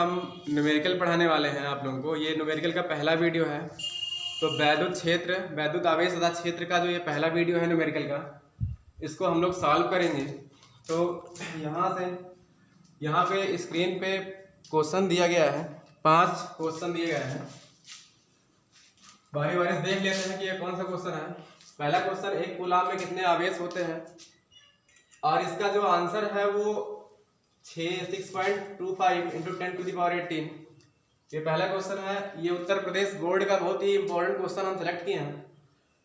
हम न्यूमेरिकल पढ़ाने वाले हैं आप लोगों को। ये न्यूमेरिकल का पहला वीडियो है। तो वैद्युत क्षेत्र, वैद्युत आवेश तथा क्षेत्र का जो ये पहला वीडियो है न्यूमेरिकल का, इसको हम लोग सॉल्व करेंगे। तो यहाँ पे स्क्रीन पे क्वेश्चन दिया गया है, 5 क्वेश्चन दिए गए हैं। बारी बारी से देख लेते हैं कि ये कौन सा क्वेश्चन है। पहला क्वेश्चन, एक कूलाम में कितने आवेश होते हैं, और इसका जो आंसर है वो 6.25 × 10⁻18। ये पहला क्वेश्चन है। ये उत्तर प्रदेश बोर्ड का बहुत ही इंपॉर्टेंट क्वेश्चन हम सेलेक्ट किए हैं।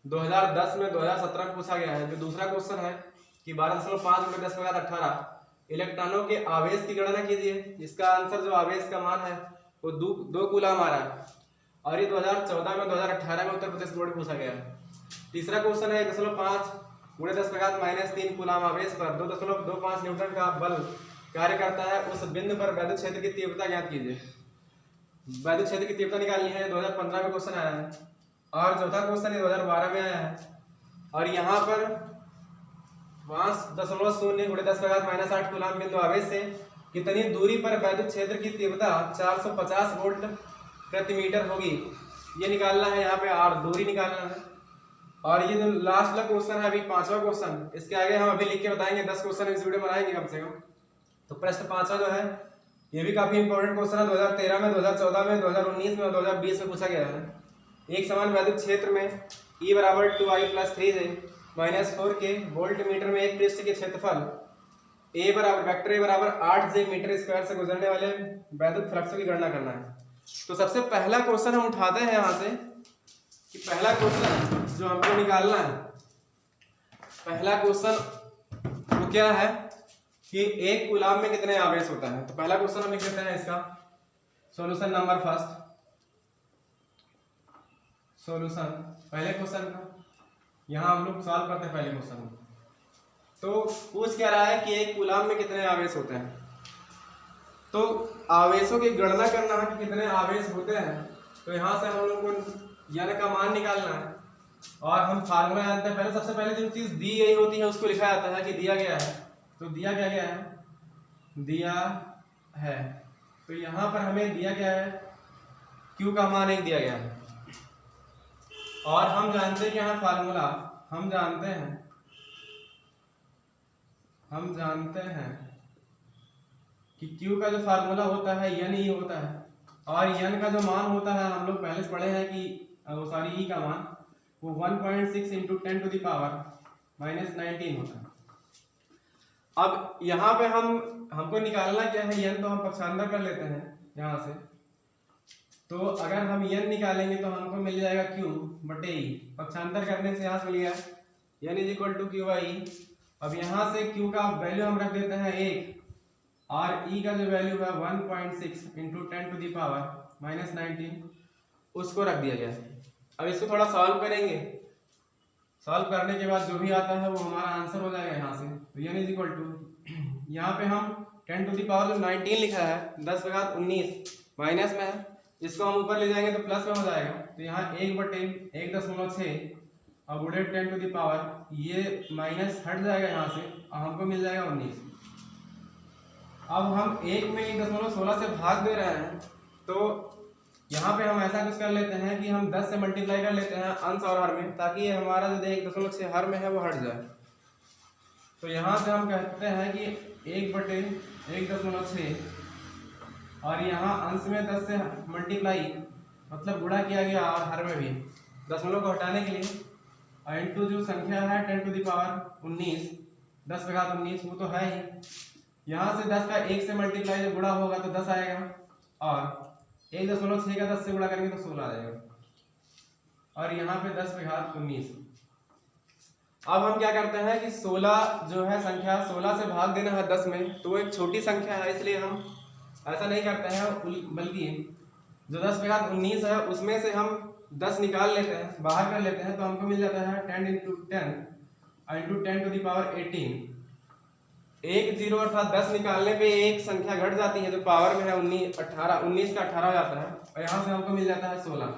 2010 में 2017 में पूछा गया है। जो दूसरा क्वेश्चन है कि 12.5 × 10⁻18 इलेक्ट्रॉनों के आवेश की गणना कीजिए। इसका आंसर जो आवेश का मान है वो 2 कूलाम आ रहा है, और ये 2014 में 2018 में उत्तर प्रदेश बोर्ड पूछा गया है। तीसरा क्वेश्चन है 1.5 × 10⁻³ कूलाम आवेश पर 2.25 न्यूटन का बल कार्य करता है, उस बिंदु पर वैद्युत क्षेत्र की तीव्रता ज्ञात कीजिए। वैद्युत क्षेत्र की तीव्रता निकालनी है। 2015 में क्वेश्चन आया है, और चौथा क्वेश्चन 2012 में आया है। और यहाँ पर 5.0 × 10⁻⁸ कूलाम बिंदु आवेश से कितनी दूरी पर वैद्युत क्षेत्र की तीव्रता 450 वोल्ट प्रति मीटर होगी, ये निकालना है। यहाँ पे आर दूरी निकालना है। और ये जो लास्ट वाला क्वेश्चन है, अभी 5वां क्वेश्चन, इसके आगे हम अभी लिख के बताएंगे। 10 क्वेश्चन इस वीडियो में बनाएंगे कम से कम। तो प्रश्न 5वां जो है, ये भी काफी इंपॉर्टेंट क्वेश्चन है। 2013 में, 2014 में, 2019 में और 2020 में पूछा गया है। एक समान वैद्युत क्षेत्र में E = 2I + 3J - 4K volt meter में एक पृष्ठ के क्षेत्रफल वेक्टर A = 8J मीटर² से गुजरने वाले वैद्युत फ्लक्स की गणना करना है। तो सबसे पहला क्वेश्चन हम उठाते हैं यहाँ से कि पहला क्वेश्चन जो हमको निकालना है, पहला क्वेश्चन वो क्या है कि एक कूलाम में कितने आवेश होता है। तो पहला क्वेश्चन हम लिख लेते हैं। इसका सॉल्यूशन नंबर फर्स्ट, सॉल्यूशन पहले क्वेश्चन का यहाँ हम लोग सॉल्व करते हैं पहले क्वेश्चन। तो पूछ क्या रहा है कि एक कूलाम में कितने आवेश होते हैं। तो आवेशों की गणना करना है कि कितने आवेश होते हैं। तो यहाँ से हम लोग को यन का मान निकालना है, और हम फार्मूला जानते हैं। पहले सबसे पहले जो चीज दी गई होती है उसको लिखा जाता है कि दिया गया है। तो दिया क्या गया है, दिया है। तो यहाँ पर हमें दिया गया है Q का मान 1 दिया गया है, और हम जानते हैं कि यहाँ फार्मूला हम जानते हैं कि Q का जो फार्मूला होता है यन ई होता है, और यन का जो मान होता है हम लोग पहले से पढ़े हैं कि ई का मान वो 1.6 × 10⁻⁻19 होता है। अब यहाँ पे हमको निकालना क्या है, यन तो हम पक्षांतर कर लेते हैं यहाँ से। तो अगर हम यन निकालेंगे तो हमको मिल जाएगा Q/E। पक्षांतर करने से यहाँ से मिल गया यन = Q/E। अब यहाँ से Q का वैल्यू हम रख देते हैं 1, और E का जो वैल्यू है 1.6 × 10⁻⁻19 उसको रख दिया गया है। अब इसको थोड़ा सॉल्व करेंगे। सॉल्व करने के बाद जो भी आता है वो हमारा आंसर हो जाएगा यहाँ से। तो यन यहाँ पे हम 10⁻19 लिखा है, 10⁻19 माइनस में है, इसको हम ऊपर ले जाएंगे तो प्लस में हो जाएगा। तो यहाँ 1/1.6 और गुणे 10⁻, ये माइनस हट जाएगा यहाँ से, और हमको मिल जाएगा 19। अब हम 1 में 1.16 से भाग दे रहे हैं, तो यहाँ पे हम ऐसा कुछ कर लेते हैं कि हम 10 से मल्टीप्लाई कर लेते हैं अंश और हर में, ताकि ये हमारा जो 1.6 हर में है वो हट जाए। तो यहाँ से हम कहते हैं कि 1/1.6, और यहाँ अंश में 10 से मल्टीप्लाई मतलब गुणा किया गया, और हर में भी दशमलव को हटाने के लिए, और इनटू जो संख्या है 10⁻19 10⁻19 वो तो है ही। यहाँ से 10 का 1 से मल्टीप्लाई जब गुणा होगा तो 10 आएगा, और 1.6 का 10 से गुणा करेंगे तो 16 आ जाएगा, और यहाँ पे 10⁻19। अब हम क्या करते हैं कि 16 जो है संख्या, 16 से भाग देना है 10 में, तो एक छोटी संख्या है, इसलिए हम ऐसा नहीं करते हैं, बल्कि जो 10⁻19 है उसमें से हम 10 निकाल लेते हैं, बाहर कर लेते हैं। तो हमको मिल जाता है 10 × 10 × 10⁻18। 1 0 अर्थात 10 निकालने पे एक संख्या घट जाती है जो पावर में है 19 का 18 हो जाता है, और यहाँ से हमको मिल जाता है 16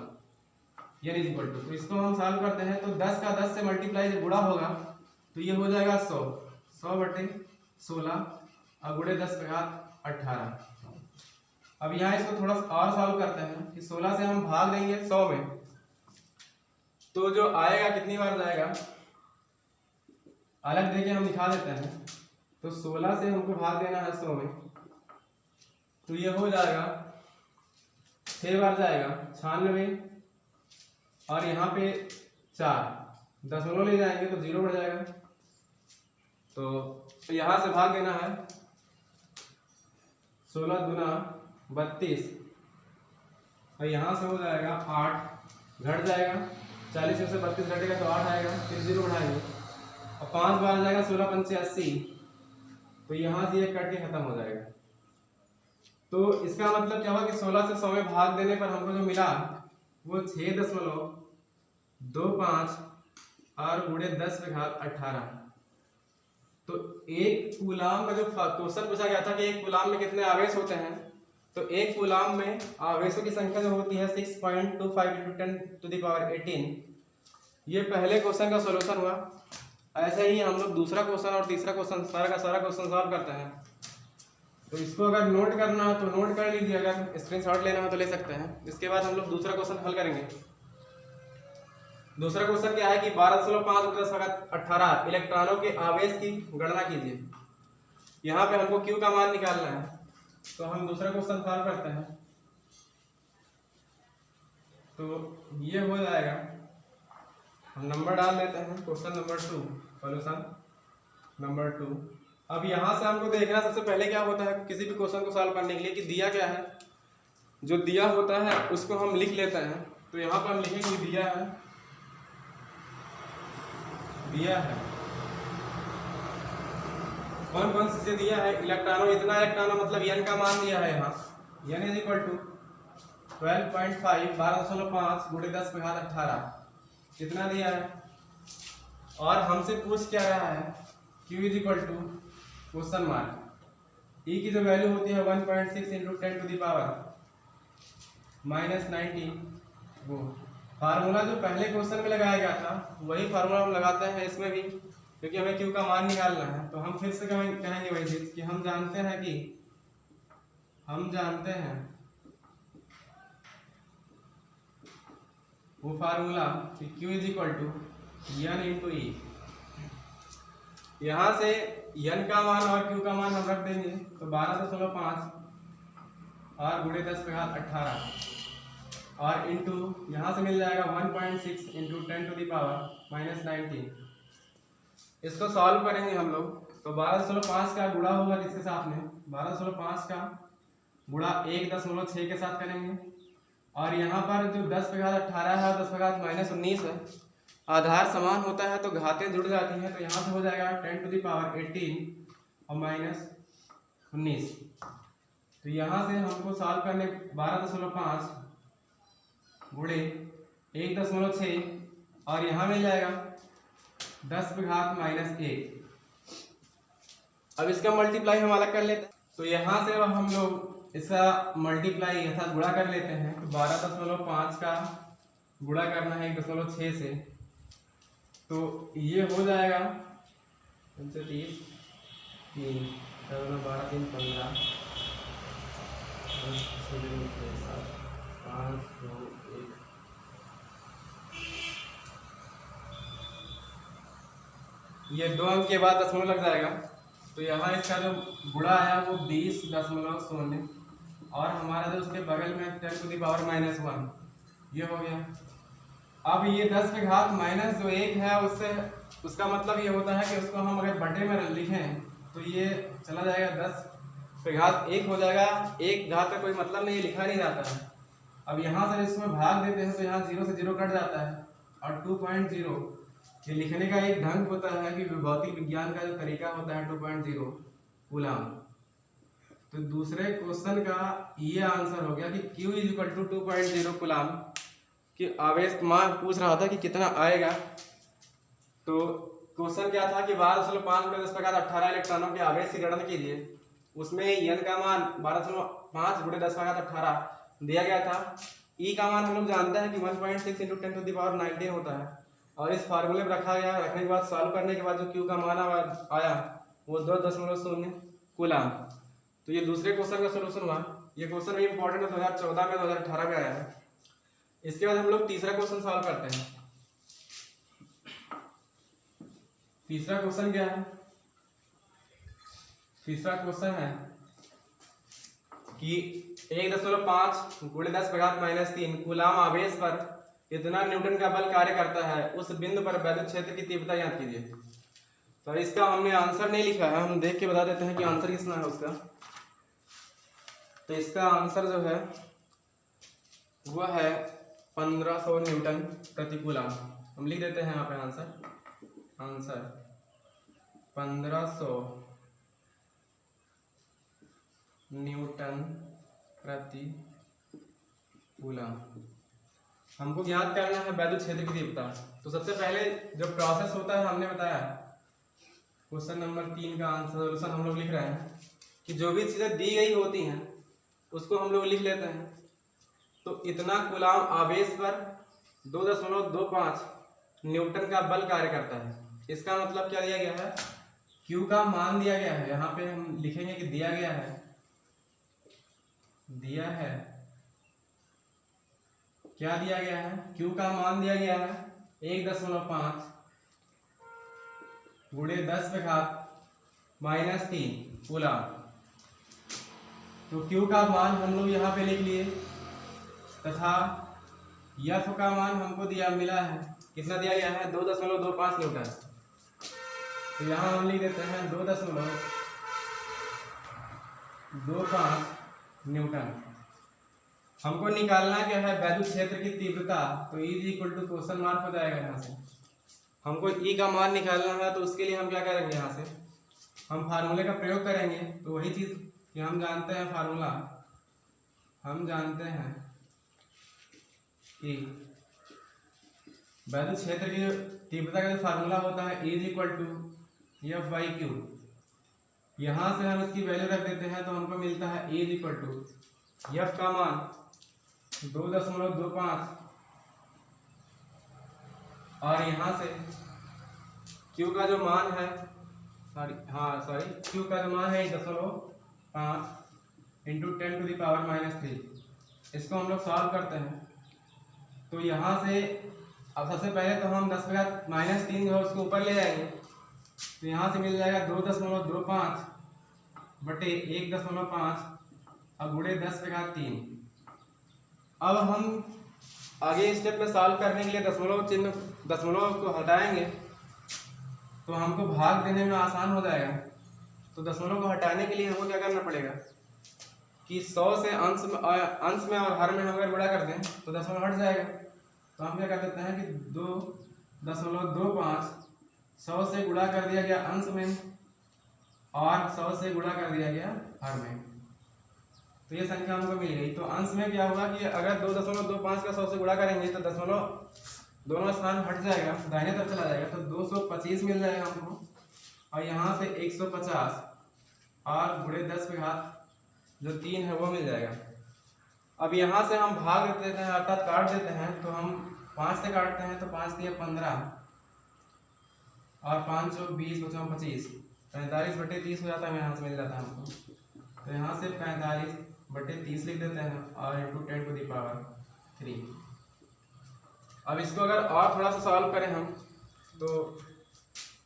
यानी इक्वल टू। तो इसको हम सॉल्व करते हैं, तो 10 का 10 से मल्टीप्लाई जब गुणा होगा तो ये हो जाएगा 100/16 और गुणे 10⁻18। अब यहाँ इसको थोड़ा और सॉल्व करते हैं कि 16 से हम भाग देंगे 100 में, तो जो आएगा कितनी बार जाएगा अलग देके हम दिखा देते हैं। तो 16 से हमको भाग देना है 100 में, तो ये हो जाएगा 6 बार जाएगा 96, और यहाँ पे 4 दशमलव ले जाएंगे तो 0 बढ़ जाएगा। तो यहाँ से भाग देना है 16 दूना 32, और यहाँ से हो जाएगा 8 घट जाएगा, 40 में से 32 घटेगा तो 8 आएगा, फिर 0 बढ़ाएंगे और 5 बार जाएगा 16 पंचे 80, तो यहाँ से ये कट के खत्म हो जाएगा। तो इसका मतलब क्या हुआ कि 16 से 100 में भाग देने पर हमको जो मिला वो 6.25 और गुणे 10⁸18। तो एक कूलाम का जो क्वेश्चन पूछा गया था कि एक कूलाम में कितने आवेश होते हैं, तो एक कूलाम में आवेशों की संख्या जो होती है 6.25 × 10⁻18। ये पहले क्वेश्चन का सॉल्यूशन हुआ। ऐसे ही हम लोग दूसरा क्वेश्चन और तीसरा क्वेश्चन सारा का सारा क्वेश्चन सॉल्व करते हैं। तो इसको अगर नोट करना है तो नोट कर लीजिए, अगर स्क्रीनशॉट लेना है तो ले सकते हैं। इसके बाद हम लोग दूसरा क्वेश्चन हल करेंगे। दूसरा क्वेश्चन क्या है कि 12.5 × 10⁻18 इलेक्ट्रॉनों के आवेश की गणना कीजिए। यहाँ पे हमको Q का मान निकालना है, तो हम दूसरा क्वेश्चन सॉल्व करते हैं। तो ये हो जाएगा, हम नंबर डाल देते हैं। Question number 2 solution number 2। अब यहाँ से हमको देखना सबसे पहले क्या होता है किसी भी क्वेश्चन को सॉल्व करने के लिए कि दिया क्या है। जो दिया होता है उसको हम लिख लेते हैं। तो यहाँ पर हम लिखेंगे दिया है कौन कौन सी दिया है, इलेक्ट्रॉनों, इतना इलेक्ट्रॉनों मतलब n का मान दिया है यहाँ, n = 12.5 12.5 × 10⁻18 कितना दिया है। और हमसे पूछ क्या रहा है Q क्वेश्चन मार्क, E की जो वैल्यू होती है 1.6 × 10⁻−19। वो फार्मूला जो पहले क्वेश्चन में लगाया गया था वही फार्मूला हम लगाते हैं इसमें भी, क्योंकि हमें Q का मान निकालना है। तो हम फिर से कहेंगे वही चीज कि हम जानते हैं वो फार्मूला कि Q n × E। यहाँ से n का मान और Q का मान हम रख देंगे, तो 12.5 और गुणे 10⁻18 और इंटू यहाँ से मिल जाएगा 1.6 × 10⁻−19। इसको सॉल्व करेंगे हम लोग। तो 12.5 का गुणा होगा किसके साथ में, 12.5 का गुणा 1.6 के साथ करेंगे। और यहाँ पर जो 10⁻18 है 10⁻−19 है, आधार समान होता है तो घातें जुड़ जाती हैं। तो यहाँ से हो जाएगा 10⁻18 और -19। तो यहाँ से हमको सॉल्व करने 12.5 गुणे 1.6 और यहाँ मिल जाएगा 10⁻−1। अब इसका मल्टीप्लाई हम अलग कर लेते हैं। तो यहाँ से अब हम लोग इसका मल्टीप्लाई अर्थात गुणा कर लेते हैं। तो 12.5 का गुणा करना है 1.6 से, तो ये हो जाएगा 30 3 12 3 15 5 2 1। ये 2 अंक के बाद दशमलव लग जाएगा। तो यहाँ इसका जो गुणा है वो 20.0 और हमारा जो उसके बगल में 10⁻−1 ये हो गया। अब ये 10 के घात माइनस जो 1 है उससे उसका मतलब ये होता है कि उसको हम अगर बटे में लिखें तो ये चला जाएगा 10 के घात 1 हो जाएगा। 1 घात का कोई मतलब नहीं, लिखा नहीं जाता है। अब यहाँ से इसमें भाग देते हैं तो यहाँ 0 से 0 कट जाता है और 2.0 ये लिखने का एक ढंग होता है कि भौतिक विज्ञान का जो तरीका होता है 2.0 कूलाम। तो दूसरे क्वेश्चन का ये आंसर हो गया कि Q = 2.0 कूलाम कि आवेश मान पूछ रहा था कि कितना आएगा। तो क्वेश्चन क्या था कि 12.5 × 10⁻18 इलेक्ट्रॉनों के आवेश की गणना कीजिए। उसमें n का मान 12.5 × 10⁻18 दिया गया था। E का मान हम लोग जानते हैं कि 1.6 × 10⁻19 होता है और इस फार्मूले में रखा गया। रखने के बाद सॉल्व करने के बाद जो Q का मान आया वो 2.0 कूलाम। तो ये दूसरे क्वेश्चन का सलूशन हुआ। ये क्वेश्चन भी इंपॉर्टेंट है, 2014 में 2018 में आया है। इसके बाद हम लोग तीसरा क्वेश्चन सॉल्व करते हैं। तीसरा क्वेश्चन क्या है? तीसरा क्वेश्चन है कि 1.5 × 10⁻³ कूलाम आवेश पर इतना न्यूटन का बल कार्य करता है, उस बिंदु पर वैद्युत क्षेत्र की तीव्रता ज्ञात कीजिए। तो इसका हमने आंसर नहीं लिखा है, हम देख के बता देते हैं कि आंसर कितना है उसका। तो इसका आंसर जो है वो है 1500 न्यूटन प्रति कूलाम। हम लिख देते हैं यहाँ पे आंसर 1500 न्यूटन प्रति कूलाम। हमको ज्ञात करना है वैद्युत क्षेत्र की तीव्रता। तो सबसे पहले जो प्रोसेस होता है हमने बताया, क्वेश्चन नंबर 3 का आंसर सोल्यूशन हम लोग लिख रहे हैं कि जो भी चीज़ें दी गई होती हैं उसको हम लोग लिख लेते हैं। तो इतना कूलाम आवेश पर 2.25 न्यूटन का बल कार्य करता है। इसका मतलब क्या दिया गया है? Q का मान दिया गया है। यहाँ पे हम लिखेंगे कि दिया है क्या दिया गया है? Q का मान दिया गया है 1.5 × 10⁻³ कूलाम। तो Q का मान हम लोग यहाँ पे लिख लिए, तथा F का मान हमको मिला है, कितना दिया गया है? 2.25 न्यूटन। तो यहाँ हम लिख देते हैं 2.25 न्यूटन। हमको निकालना क्या है? वैद्युत क्षेत्र की तीव्रता। तो E = क्वेश्चन मार्क हो जाएगा यहाँ से। हमको E का मान निकालना है, तो उसके लिए हम क्या करेंगे? यहाँ से हम फार्मूले का प्रयोग करेंगे। तो वही चीज़ कि हम जानते हैं फार्मूला, हम जानते हैं कि वैद्युत क्षेत्र की तीव्रता का जो फार्मूला होता है E = F/Q। यहाँ से हम इसकी वैल्यू रख देते हैं, तो हमको मिलता है E = F का मान 2.25 और यहाँ से Q का जो मान है Q का जो मान है 1.5 × 10⁻³ इसको हम लोग सॉल्व करते हैं। तो यहाँ से अब सबसे पहले तो हम 10⁻³ जो है उसको ऊपर ले जाएंगे। तो यहाँ से मिल जाएगा 2.25 बटे 1.5 और गुणे 10⁻³ अब हम आगे स्टेप में सॉल्व करने के लिए दशमलव को हटाएंगे, तो हमको भाग देने में आसान हो जाएगा। तो दशमलव को हटाने के लिए हमको क्या करना पड़ेगा कि 100 से अंश में और हर में हम अगर गुणा कर दें तो दशमलव हट जाएगा। तो हम क्या कर देते हैं कि 2.25 100 से गुणा कर दिया गया अंश में और 100 से गुणा कर दिया गया हर में। तो ये संख्या हमको मिल गई। तो अंश में क्या होगा कि अगर 2.25 का 100 से गुणा करेंगे तो दशमलव दोनों स्थान हट जाएगा, दाहिने तरफ चला जाएगा। तो 225 मिल जाएगा हमको और यहाँ से 150 और गुणे 10⁻³ है वो मिल जाएगा। अब यहाँ से हम भाग देते हैं अर्थात काट देते हैं। तो हम 5 से काटते हैं, तो 5 × 3 = 15 और 5 × 20 = 25 45/30 हो जाता है, यहाँ से मिल जाता है हमको। तो यहाँ से 45/30 लिख देते हैं और × 10⁻³ अब इसको अगर और थोड़ा सा सॉल्व करें हम, तो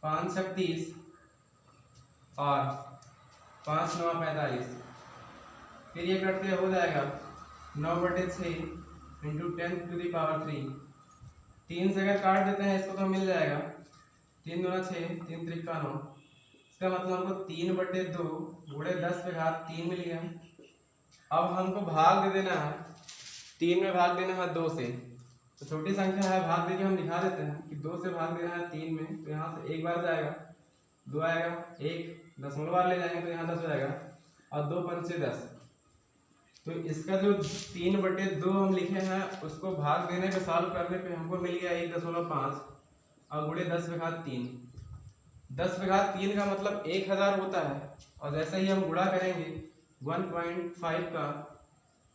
5 × 30 और 5 × 9 = 45, फिर ये कटते हो जाएगा 9/6 × 10⁻³ 3 से अगर काट देते हैं इसको तो मिल जाएगा 3 × 6 = 3 × 3 = 9। इसका मतलब हमको 3/2 गुणे 10⁻³ मिल गया। अब हमको भाग दे देना है, 3 में भाग देना है 2 से। तो छोटी संख्या है, भाग देके हम दिखा देते हैं कि 2 से भाग देना है 3 में। तो यहाँ से 1 बार जाएगा, 2 आएगा, 1 दशमलव बार ले जाएंगे तो यहाँ 10 हो जाएगा और 2 × 5 = 10। तो इसका जो 3/2 हम लिखे हैं उसको भाग देने पे सॉल्व करने पे हमको मिल गया 1.5 और गुणे 10⁻³ 10⁻³ का मतलब 1000 होता है। और जैसे ही हम गुणा करेंगे 1.5 का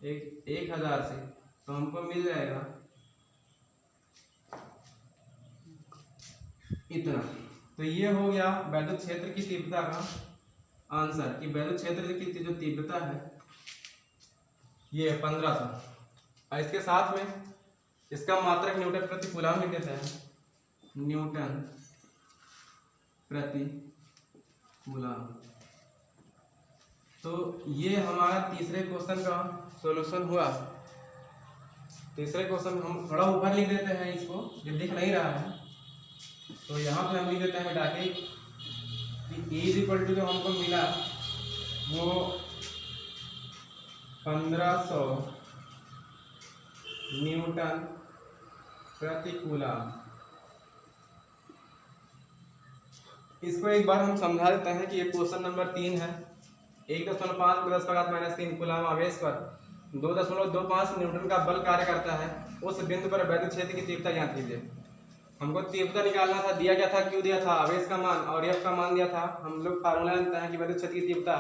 1000 से, तो हमको मिल जाएगा इतना। तो ये हो गया वैद्युत क्षेत्र की तीव्रता का आंसर कि वैद्युत क्षेत्र की जो तीव्रता है ये 1500, और इसके साथ में इसका मात्रक न्यूटन प्रति कूलम लिख देते हैं, न्यूटन प्रति कूलम। तो ये हमारा तीसरे क्वेश्चन का सॉल्यूशन हुआ। तीसरे क्वेश्चन हम थोड़ा ऊपर लिख देते हैं, इसको ये दिख नहीं रहा है तो यहाँ पे हम लिख देते हैं बेटा कि E इक्वल टू जो हमको मिला वो 1500 न्यूटन प्रति कूलम। इसको एक बार हम समझा देते हैं कि ये क्वेश्चन नंबर 3 है। 1.5 × 10⁻³ कूलम आवेश पर 2.25 न्यूटन का बल कार्य करता है। उस बिंदु पर वैद्युत क्षेत्र की तीव्रता ज्ञात कीजिए। हमको तीव्रता निकालना था, दिया क्या था, क्यों दिया था, आवेश का मान और एफ का मान दिया था। हम लोग फार्मूला जानते हैं कि वैद्युत क्षेत्र की तीव्रता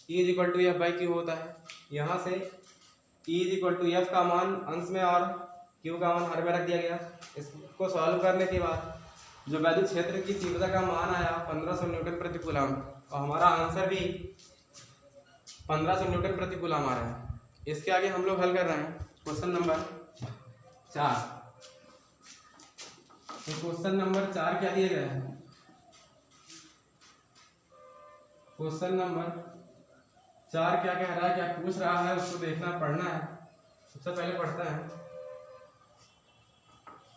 E = F/Q होता है। यहाँ से E = F का मान अंश में और Q का मान हर में रख दिया गया। इसको सॉल्व करने के बाद जो वैद्युत क्षेत्र की तीव्रता का मान आया 1500 न्यूटन प्रति कूलम, और हमारा आंसर भी 1500 न्यूटन प्रति कूलम आ रहा है। इसके आगे हम लोग हल कर रहे हैं क्वेश्चन नंबर 4। तो क्वेश्चन नंबर 4 क्या दिया गया है? क्वेश्चन नंबर 4 क्या कह रहा है, क्या पूछ रहा है, उसको देखना पढ़ना है। सबसे पहले पढ़ते हैं।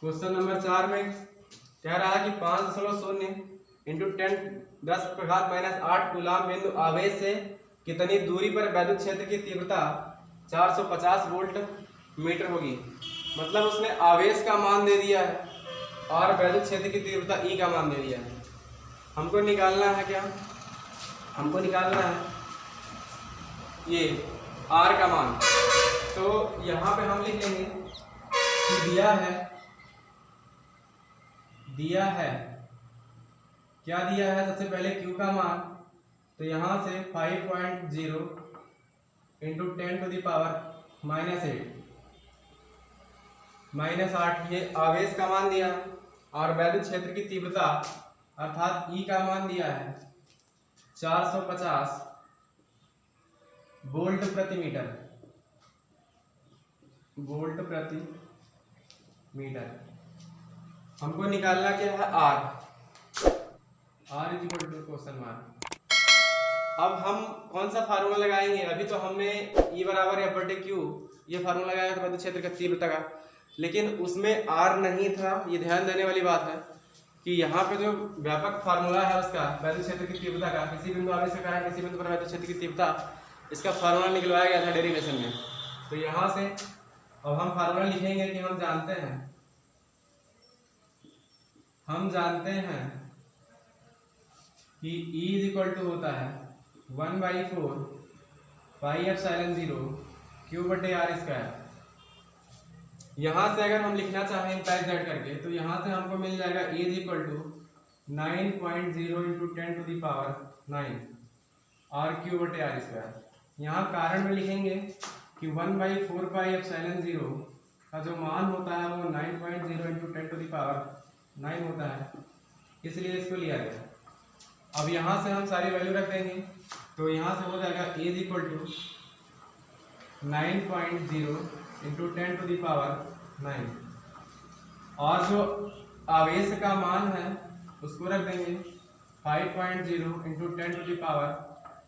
क्वेश्चन नंबर 4 में कह रहा है कि 5.0 × 10⁻⁸ कूलम बिंदु आवेश से कितनी दूरी पर वैद्युत क्षेत्र की तीव्रता 450 वोल्ट मीटर होगी। मतलब उसने आवेश का मान दे दिया है और वैद्युत क्षेत्र की तीव्रता E का मान दे दिया है। हमको निकालना है क्या? हमको निकालना है ये R का मान। तो यहाँ पे हम लिख लेंगे कि दिया है क्या दिया है, सबसे पहले Q का मान। तो यहाँ से 5.0 × 10⁻⁸ -8 ये आवेश का मान दिया है और वैद्युत क्षेत्र की तीव्रता अर्थात E का मान दिया है 450 वोल्ट प्रति मीटर। वोल्ट प्रति मीटर। हमको निकालना क्या है R = क्वेश्चन मार्क। अब हम कौन सा फार्मूला लगाएंगे? अभी तो हमने E = F/Q ये फार्मूला लगाया था वैद्युत क्षेत्र की तीव्रता का, लेकिन उसमें R नहीं था। ये ध्यान देने वाली बात है कि यहाँ पे जो व्यापक फार्मूला है उसका वैद्युत क्षेत्र की तीव्रता का, किसी बिंदु आवेश के कारण किसी बिंदु पर वैद्युत क्षेत्र की तीव्रता, इसका फार्मूला निकलवाया गया था डेरिवेशन में। तो यहाँ से अब हम फार्मूला लिखेंगे कि हम जानते हैं कि E = होता है 1/4 πε0 Q/r²। यहाँ से अगर हम लिखना चाहें इंप्लाइज दैट करके तो यहाँ से हमको मिल जाएगा E = 9.0 × 10⁹ और Q/r²। यहाँ कारण में लिखेंगे कि 1/4 πε0 का जो मान होता है वो 9.0 × 10⁹ होता है, इसलिए इसको लिया गया। अब यहाँ से हम सारी वैल्यू रख देंगे तो यहाँ से हो जाएगा E = 9.0 × 10⁹ और जो आवेश का मान है उसको रख देंगे 5.0 ×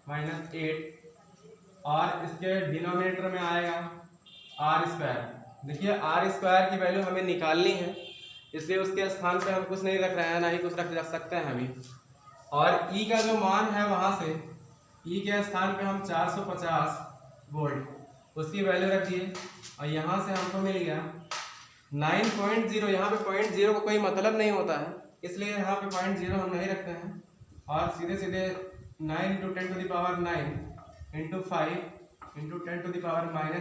10⁻⁸ और इसके डिनोमिनेटर में आएगा R²। देखिए R² की वैल्यू हमें निकालनी है, इसलिए उसके स्थान पे हम कुछ नहीं रख रहे हैं, ना ही कुछ रख जा सकते हैं अभी। और E का जो मान है वहाँ से E के स्थान पे हम 450 वोल्ट उसकी वैल्यू रख दिए और यहाँ से हमको मिल गया 9.0। यहाँ पे 0.0 को कोई मतलब नहीं होता है, इसलिए यहाँ पे 0.0 हम नहीं रखते हैं और सीधे 9 × 10⁹ × 5 ×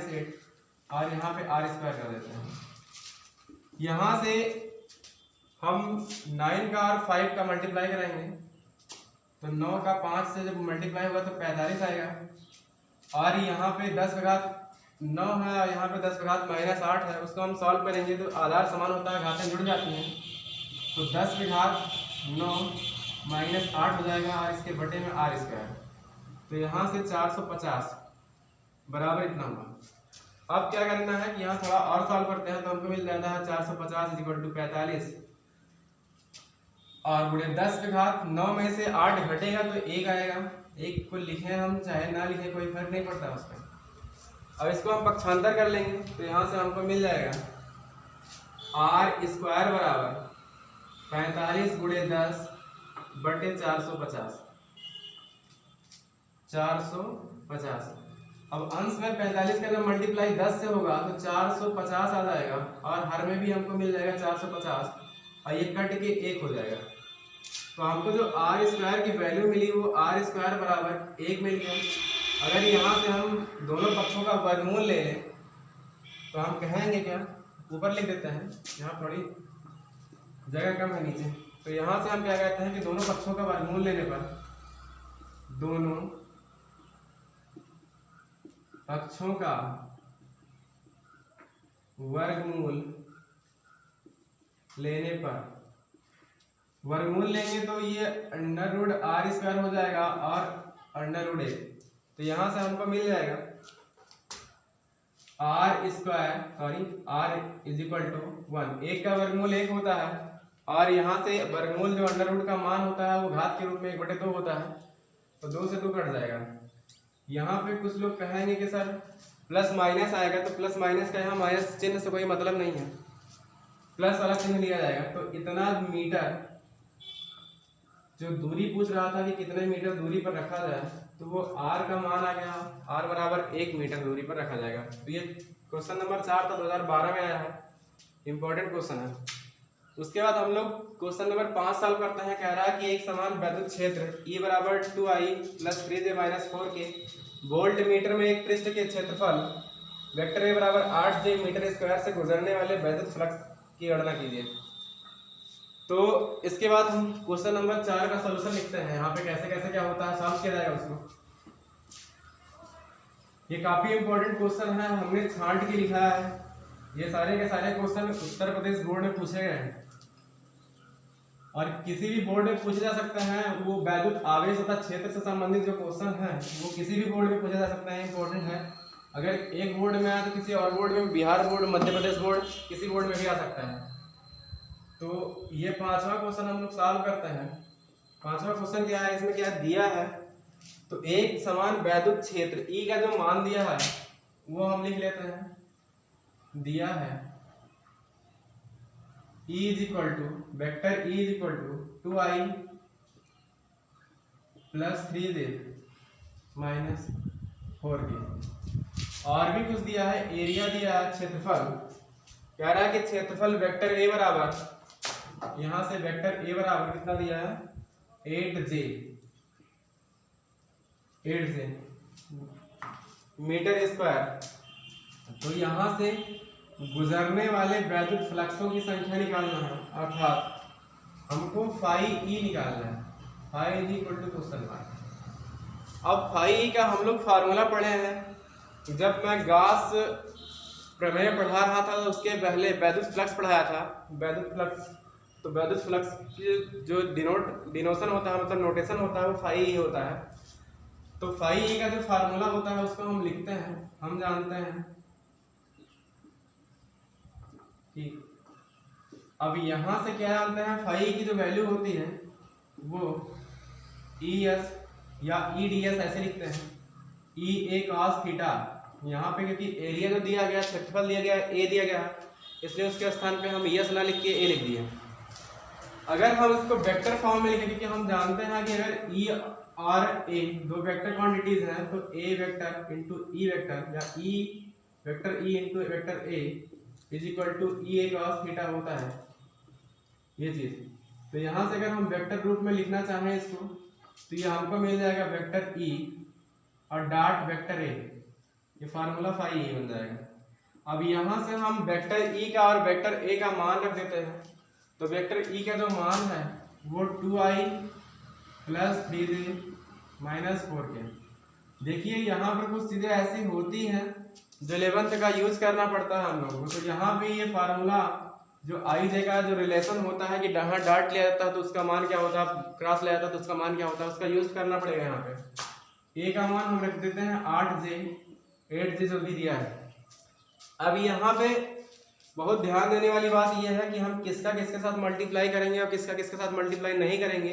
10⁻⁸ और यहाँ पे R² कर देते हैं। यहाँ से हम 9 का और 5 का मल्टीप्लाई करेंगे तो 9 का 5 से जब मल्टीप्लाई होगा तो 45 आएगा। और यहाँ पे 10⁻9 है और यहाँ पे 10⁻⁻8 है, उसको हम सॉल्व करेंगे तो आधार समान होता है, घातें जुड़ जाती हैं। तो 10⁻9 -8 हो जाएगा और इसके बटे में R²। तो यहाँ से 450 बराबर इतना हुआ। अब क्या करना है कि यहाँ थोड़ा और सॉल्व करते हैं तो हमको मिल जाता है 450 = 45 और गुणे 10 पे घात 9 में से 8 घटेगा तो 1 आएगा। 1 को लिखें हम चाहे ना लिखें कोई फर्क नहीं पड़ता उसमें। अब इसको हम पक्षांतर कर लेंगे तो यहाँ से हमको मिल जाएगा r² बराबर 45 × 10 बटे 450। अब अंश में 45 का जब मल्टीप्लाई 10 से होगा तो 450 आ जाएगा और हर में भी हमको मिल जाएगा 450 और ये कट के 1 हो जाएगा। तो हमको जो r² की वैल्यू मिली वो r² बराबर 1 मिल गया। अगर यहाँ से हम दोनों पक्षों का वर्गमूल ले लें तो हम कहेंगे क्या, ऊपर लिख देते हैं, यहाँ थोड़ी जगह कम है नीचे। तो यहाँ से हम क्या कहते हैं कि दोनों पक्षों का वर्गमूल लेने पर दोनों पक्षों का वर्गमूल लेने पर वर्गमूल लेंगे तो ये √r² हो जाएगा और √a। तो यहाँ से हमको मिल जाएगा r = 1। एक का वर्गमूल 1 होता है और यहाँ से वर्गमूल जो अंडर का मान होता है वो घात के रूप में 1/2 होता है, तो 2 से 2 कट जाएगा। यहाँ पे कुछ लोग कहेंगे कि सर प्लस माइनस आएगा, तो प्लस माइनस का यहाँ माइनस चिन्ह से कोई मतलब नहीं है, प्लस वाला चिन्ह लिया जाएगा। तो इतना मीटर जो दूरी पूछ रहा था कि कितने मीटर दूरी पर रखा जाए, तो वो r का मान आ गया, r बराबर 1 मीटर दूरी पर रखा जाएगा। तो ये क्वेश्चन नंबर 4 था, 2012 में आया है, इंपॉर्टेंट क्वेश्चन है। उसके बाद हम लोग क्वेश्चन नंबर 5 सॉल्व करते हैं। कह रहा है कि एक समान वैद्युत क्षेत्र E बराबर 2I + 3J - 4K volt meter में एक पृष्ठ के क्षेत्रफल वेक्टर A बराबर 8J m² से गुजरने वाले वैद्युत फ्लक्स की गणना कीजिए। तो इसके बाद हम क्वेश्चन नंबर 4 का सॉल्यूशन लिखते हैं। यहाँ पे कैसे कैसे क्या होता है सॉल्व किया जाएगा उसको। ये काफी इंपॉर्टेंट क्वेश्चन है, हमने छांट के लिखा है। ये सारे के सारे क्वेश्चन उत्तर प्रदेश बोर्ड में पूछे गए हैं और किसी भी बोर्ड में पूछे जा सकते हैं। वो वैद्युत आवेश तथा क्षेत्र से संबंधित जो क्वेश्चन है वो किसी भी बोर्ड में पूछे जा सकते हैं, इंपॉर्टेंट है। अगर एक बोर्ड में आया तो किसी और बोर्ड में, बिहार बोर्ड, मध्य प्रदेश बोर्ड, किसी बोर्ड में भी आ सकता है। तो ये 5वां क्वेश्चन हम लोग सॉल्व करते हैं। 5वां क्वेश्चन क्या है, इसमें क्या दिया है, तो एक समान वैद्युत क्षेत्र E का जो मान दिया है वो हम लिख लेते हैं। दिया है vector E = 2I + 3J - 4K। और भी कुछ दिया है, एरिया दिया है, क्षेत्रफल। कह रहा है कि क्षेत्रफल वेक्टर A बराबर, यहाँ से वेक्टर A बराबर कितना दिया है, 8J m²। तो यहाँ से गुजरने वाले वैद्युत फ्लक्सों की संख्या निकालना है, अर्थात हमको φE निकालना है। φ = क्वेश्चन मार्क। अब φE का हम लोग फार्मूला पढ़े हैं। जब मैं गॉस प्रमेय पढ़ा रहा था तो उसके पहले वैद्युत फ्लक्स पढ़ाया था। वैद्युत फ्लक्स, तो वैद्युत फ्लक्स की जो डिनोशन होता है, मतलब नोटेशन होता है, वो φE होता है। तो φE का जो फार्मूला होता है उसको हम लिखते हैं, हम जानते हैं। ठीक, अब यहाँ से क्या जानते हैं, φE की जो वैल्यू होती है वो ES या EDS ऐसे लिखते हैं, EA cos थीटा। यहाँ पे क्योंकि एरिया जो दिया गया, क्षेत्रफल दिया गया, A दिया गया, इसलिए उसके स्थान पे हम ES ना लिख के A लिख दिए। अगर हम इसको वेक्टर फॉर्म में लिखें, क्योंकि हम जानते हैं कि अगर E और A दो वेक्टर क्वांटिटीज हैं तो A vector into E vector या E vector E into vector A = EA cos theta होता है, ये चीज। तो यहाँ से अगर हम वेक्टर रूप में लिखना चाहें इसको, तो ये हमको मिल जाएगा वेक्टर E और डॉट वेक्टर A, ये फार्मूला φE बन जाएगा। अब यहाँ से हम वेक्टर E का और वेक्टर A का मान रख देते हैं। तो वेक्टर E का जो मान है वो 2I + 3J - 4K। देखिए यहाँ पर कुछ चीज़ें ऐसी होती हैं जो 11th का यूज करना पड़ता है हम लोगों को। तो यहाँ पे ये फार्मूला जो IJ का जो रिलेशन होता है कि जहाँ डॉट लिया जाता है तो उसका मान क्या होता है, क्रॉस लिया जाता है तो उसका मान क्या होता है, उसका यूज करना पड़ेगा। यहाँ पे A का मान हम रख देते हैं 8J जो भी दिया है, अब यहाँ पे बहुत ध्यान देने वाली बात यह है कि हम किसका किसके साथ मल्टीप्लाई करेंगे और किसका किसके साथ मल्टीप्लाई नहीं करेंगे,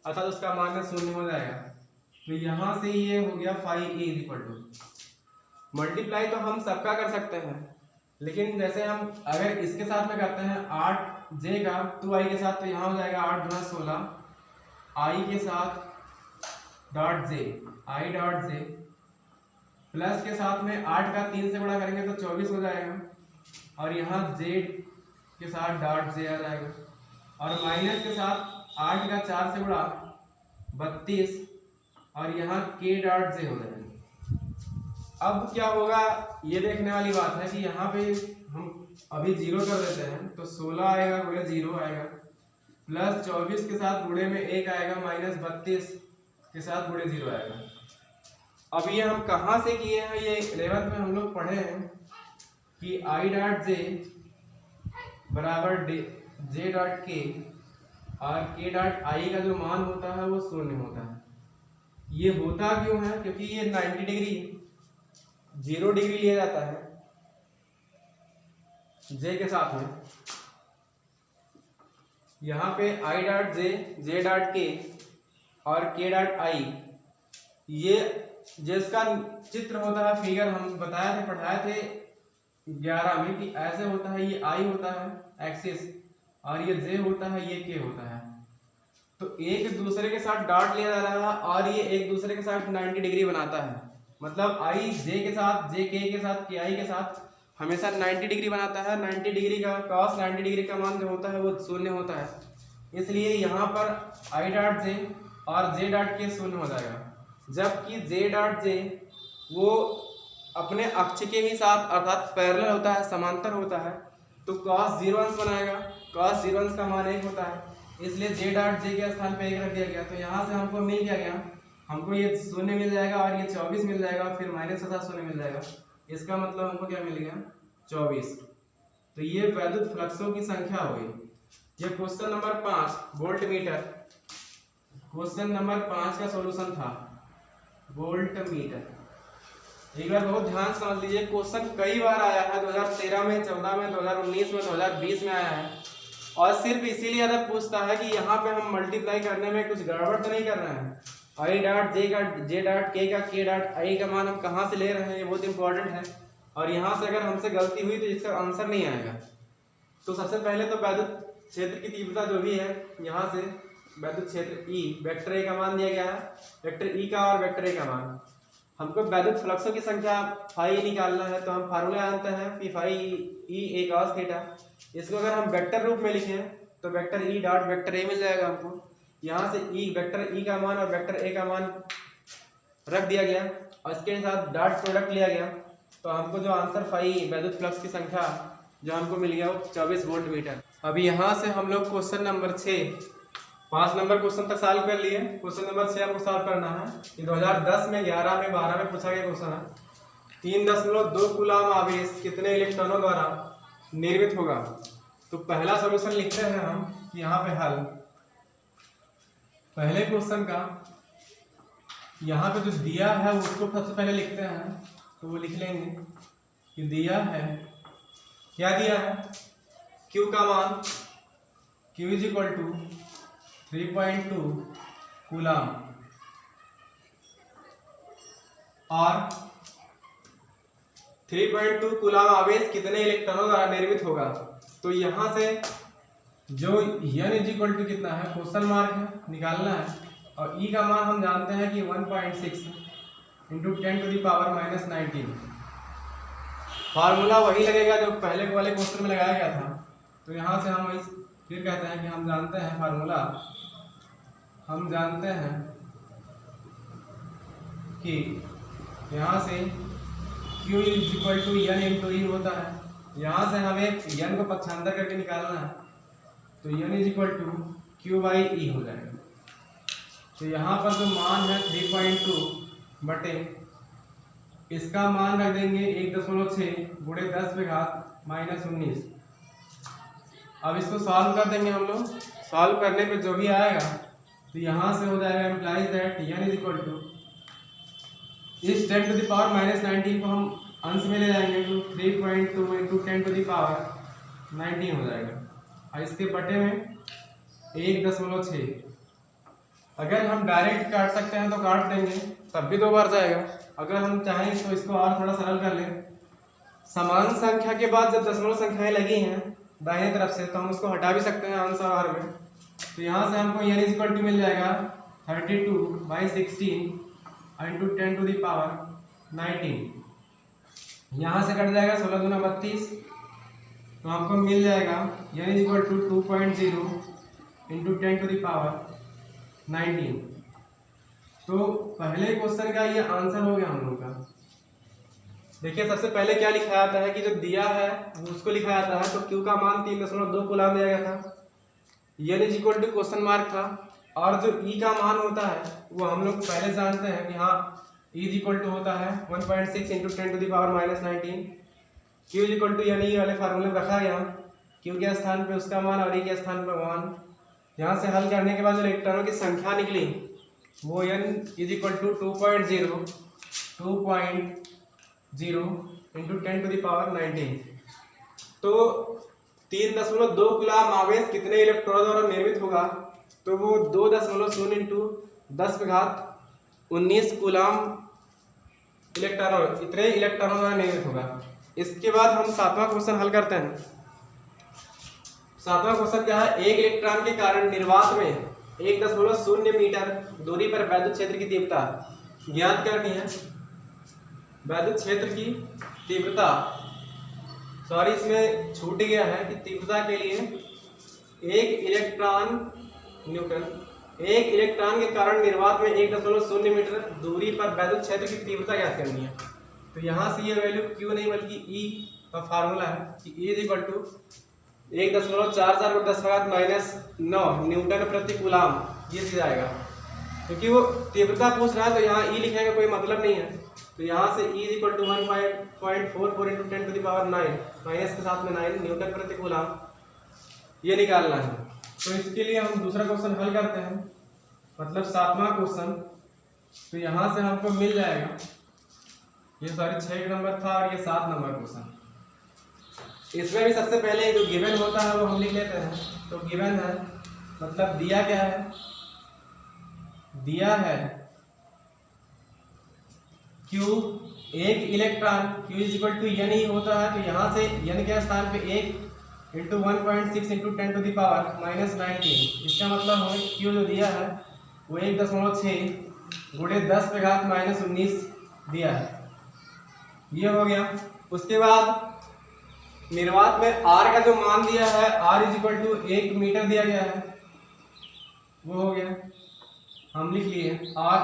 अर्थात उसका मान शून्य हो जाएगा। तो यहाँ से ये हो गया 5a = मल्टीप्लाई तो हम सबका कर सकते हैं, लेकिन जैसे हम अगर इसके साथ में करते हैं 8j का 2i के साथ, तो यहाँ हो जाएगा 8 × 16 i के साथ dot j i dot j plus के साथ में 8 का 3 से गुणा करेंगे तो 24 हो जाएगा, और यहाँ z के साथ डॉट j आ जाएगा, और माइनस के साथ 8 का 4 से गुणा 32, और यहाँ k डॉट j हो जाएगा। अब क्या होगा ये देखने वाली बात है कि यहाँ पे हम अभी 0 कर देते हैं, तो 16 आएगा गुणे 0 आएगा, प्लस 24 के साथ गुणे में 1 आएगा, माइनस 32 के साथ गुणे 0 आएगा। अब ये हम कहाँ से किए हैं, ये 11th में हम लोग पढ़े हैं कि i डॉट j बराबर j डॉट k, और k डॉट i का जो मान होता है वो शून्य होता है। ये होता क्यों है, क्योंकि ये 90 डिग्री 0 डिग्री लिया जाता है j के साथ में। यहाँ पे i dot j dot k और k डॉट i, ये जिसका चित्र होता है, फिगर हम बताए थे, पढ़ाए थे 11 में कि ऐसे होता है, ये i होता है एक्सिस, और ये j होता है, ये k होता है। तो एक दूसरे के साथ डॉट लिया जा रहा है और ये एक दूसरे के साथ 90 डिग्री बनाता है, मतलब i j के साथ, j k के साथ, k i के साथ हमेशा 90 डिग्री बनाता है। 90 डिग्री का cos 90 डिग्री का मान जो होता है वो शून्य होता है, इसलिए यहाँ पर i डॉट j और j डॉट k शून्य हो जाएगा, जबकि j डॉट j वो अपने अक्ष के ही साथ अर्थात पैरेलल होता है, समांतर होता है, तो cos 0 अंश बनाएगा। cos 0 अंश का मान 1 होता है, इसलिए j डॉट j के स्थान पे 1 रख दिया गया। तो यहाँ से हमको मिल क्या गया, हमको ये शून्य मिल जाएगा और ये 24 मिल जाएगा, फिर माइनस का शून्य मिल जाएगा। इसका मतलब हमको क्या मिल गया, 24। तो ये वैद्युत फ्लक्सों की संख्या हो गई। ये question number 5 volt meter, question number 5 का सॉल्यूशन था वोल्ट मीटर। एक बार बहुत ध्यान समझ लीजिए, क्वेश्चन कई बार आया है, 2013 में, 14 में, 2019 में, 2020 में आया है, और सिर्फ इसीलिए अगर पूछता है कि यहाँ पे हम मल्टीप्लाई करने में कुछ गड़बड़ तो नहीं कर रहे हैं, i डॉट j का j डॉट k का k डॉट i का मान हम कहाँ से ले रहे हैं, ये बहुत इंपॉर्टेंट है। और यहाँ से अगर हमसे गलती हुई तो इसका आंसर नहीं आएगा। तो सबसे पहले तो वैद्युत क्षेत्र की तीव्रता जो भी है, यहाँ से वैद्युत क्षेत्र E, वेक्टर A का मान दिया गया है, वेक्टर E का और वेक्टर A का मान। हमको वैद्युत फ्लक्सों की संख्या फाई निकालना है, तो हम फार्मूला जानते हैं कि phi E a cos theta. इसको अगर हम वेक्टर रूप में लिखें तो vector E dot vector A मिल जाएगा हमको। यहाँ से वेक्टर E का मान और वेक्टर A का मान रख दिया गया और इसके साथ डॉट प्रोडक्ट लिया गया, तो हमको जो आंसर फाई वैद्युत फ्लक्स की संख्या जो हमको मिल गया वो 24 वोल्ट मीटर। अभी यहाँ से हम लोग क्वेश्चन नंबर 6, 5 नंबर क्वेश्चन तक सॉल्व कर लिए। क्वेश्चन नंबर 6 हमको सॉल्व करना है। ये 2010 में, 11 में, 12 में पूछा गया क्वेश्चन है। 3.2 कूलम आवेश कितने इलेक्ट्रॉनों द्वारा निर्मित होगा। तो पहला सॉल्यूशन लिखते हैं हम कि यहाँ पे हल, पहले क्वेश्चन का यहाँ पे जो दिया है उसको सबसे पहले लिखते हैं। तो वो लिख लेंगे कि दिया है, क्या दिया है, Q का मान Q is equal to 3.2 coulomb और 3.2 कूलम आवेश कितने इलेक्ट्रॉनों द्वारा निर्मित होगा। तो यहाँ से जो n इज इक्वल टू कितना है, क्वेश्चन मार्क है, निकालना है, और E का मान हम जानते हैं कि 1.6 इंटू 10⁻⁻19। फार्मूला वही लगेगा जो पहले वाले क्वेश्चन में लगाया गया था। तो यहाँ से हम फिर कहते हैं कि हम जानते हैं फार्मूला, हम जानते हैं कि यहाँ से Q is equal to n into E होता है। यहाँ से हमें n को पक्षांतर करके निकालना है, तो n is equal to Q by E हो जाएगा। तो यहाँ पर जो मान है 3.2 बटे इसका मान रख देंगे 1.6 गुणे 10⁻⁻19। अब इसको सॉल्व कर देंगे हम लोग। सॉल्व करने पे जो भी आएगा तो यहाँ से हो जाएगा implies that n is equal to इस 10⁻⁻19 को हम अंश में ले जाएंगे तो 3.2 इंटू 10⁻19 हो जाएगा, और इसके बटे में 1.6। अगर हम डायरेक्ट काट सकते हैं तो काट देंगे, तब भी 2 बार जाएगा। अगर हम चाहें तो इसको और थोड़ा सरल कर लें। समान संख्या के बाद जब दशमलव संख्याएं लगी हैं दाहिने तरफ से, तो हम उसको हटा भी सकते हैं अंश और हर में। तो यहाँ से हमको n इक्वल टू मिल जाएगा 32/16 इंटू 10⁻19। यहाँ से कट जाएगा 16 दूना 32, तो हमको मिल जाएगा n इक्वल टू 2.0 इंटू 10⁻19। तो पहले क्वेश्चन का ये आंसर हो गया हम लोग का। देखिए सबसे पहले क्या लिखा जाता है कि जो दिया है उसको लिखा जाता है, तो Q का मान 3.2 कूलम दिया गया था, n equal to question mark था, और जो E का मान होता है वो हम लोग पहले जानते हैं कि हाँ E इक्वल टू होता है 1.6 इंटू 10⁻19। Q इक्वल टू यानी वाले फार्मूले में रखा गया, Q के स्थान पे उसका मान और E के स्थान पर मान। यहाँ से हल करने के बाद जो इलेक्ट्रॉनों की संख्या निकली वो n इक्वल टू 2.0 इंटू 10⁻19। तो 3.2 कूलम आवेश कितने इलेक्ट्रॉन द्वारा निर्मित होगा, तो वो 2.0 इंटू 10⁻19 कूलम इलेक्ट्रॉन, इतने इलेक्ट्रॉनों द्वारा निर्मित होगा। इसके बाद हम 7वां क्वेश्चन हल करते हैं। 7वां क्वेश्चन क्या है, एक इलेक्ट्रॉन के कारण निर्वात में 1.0 मीटर दूरी पर वैद्युत क्षेत्र की तीव्रता ज्ञात करनी है। वैद्युत क्षेत्र की तीव्रता, सॉरी इसमें छूट गया है कि तीव्रता के लिए एक इलेक्ट्रॉन के कारण निर्वात में 1.0 मीटर दूरी पर वैद्युत क्षेत्र की तीव्रता ज्ञात करनी है। तो यहाँ से ये वैल्यू Q नहीं बल्कि E का फार्मूला है कि E इक्वल टू 1.44×10⁻⁹ न्यूटन प्रति कूलम ये दिया जाएगा। क्योंकि वो तीव्रता पूछ रहा है तो यहाँ E लिखने का कोई मतलब नहीं है, तो यहाँ से E equal to 1.44 into 10⁻9 minus के साथ में 9 न्यूटन प्रति कूलम ये निकालना है। तो इसके लिए हम दूसरा क्वेश्चन हल करते हैं, मतलब 7वां क्वेश्चन। तो यहाँ से हमको मिल जाएगा, ये सॉरी 6 नंबर था और ये 7 नंबर क्वेश्चन। इसमें भी सबसे पहले जो गिवन होता है वो हम लिख लेते हैं। तो गिवन है मतलब दिया क्या है, दिया है Q एक electron Q equal to n ही होता है, तो यहाँ से n के स्थान पे 1 इंटू 1.6 इंटू 10⁻⁻19। इसका मतलब हमें Q जो दिया है वो 1.6 गुणे 10⁻⁻19 दिया है, ये हो गया। उसके बाद निर्वात में R का जो मान दिया है R इक्वल टू 1 मीटर दिया गया है, वो हो गया, हम लिख लिए R।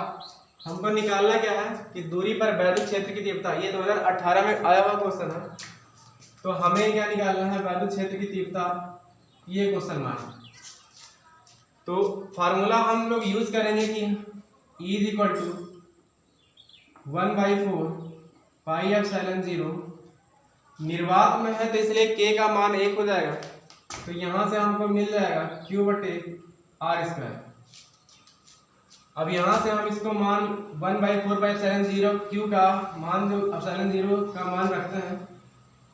हमको निकालना क्या है कि दूरी पर वैद्युत क्षेत्र की तीव्रता, ये 2018 में आया हुआ क्वेश्चन है, तो हमें क्या निकालना है वैद्युत क्षेत्र की तीव्रता, ये क्वेश्चन मार्क। तो फार्मूला हम लोग यूज करेंगे कि E इक्वल टू 1/4 πε0, निर्वात में है तो इसलिए K का मान 1 हो जाएगा, तो यहाँ से हमको मिल जाएगा Q/r²। अब यहाँ से हम इसको मान 1/4 πε0 Q का मान जो ε0 का मान रखते हैं,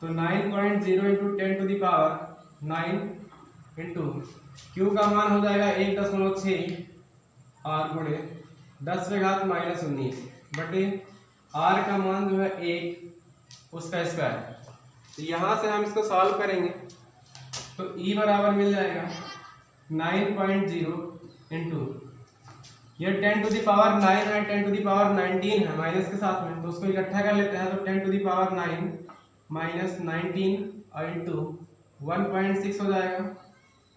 तो 9.0 इंटू 10⁻9 इंटू Q का मान हो जाएगा 1.6 और गुणे 10⁻⁻19 बटे R का मान जो है 1 उसका स्क्वायर। तो यहाँ से हम इसको सॉल्व करेंगे तो E बराबर मिल जाएगा 9.0 इंटू ये 10⁻9 है, 10⁻19 है माइनस के साथ में, तो उसको इकट्ठा कर लेते हैं, तो 10⁻9 माइनस 19 और इंटू 1.6 हो जाएगा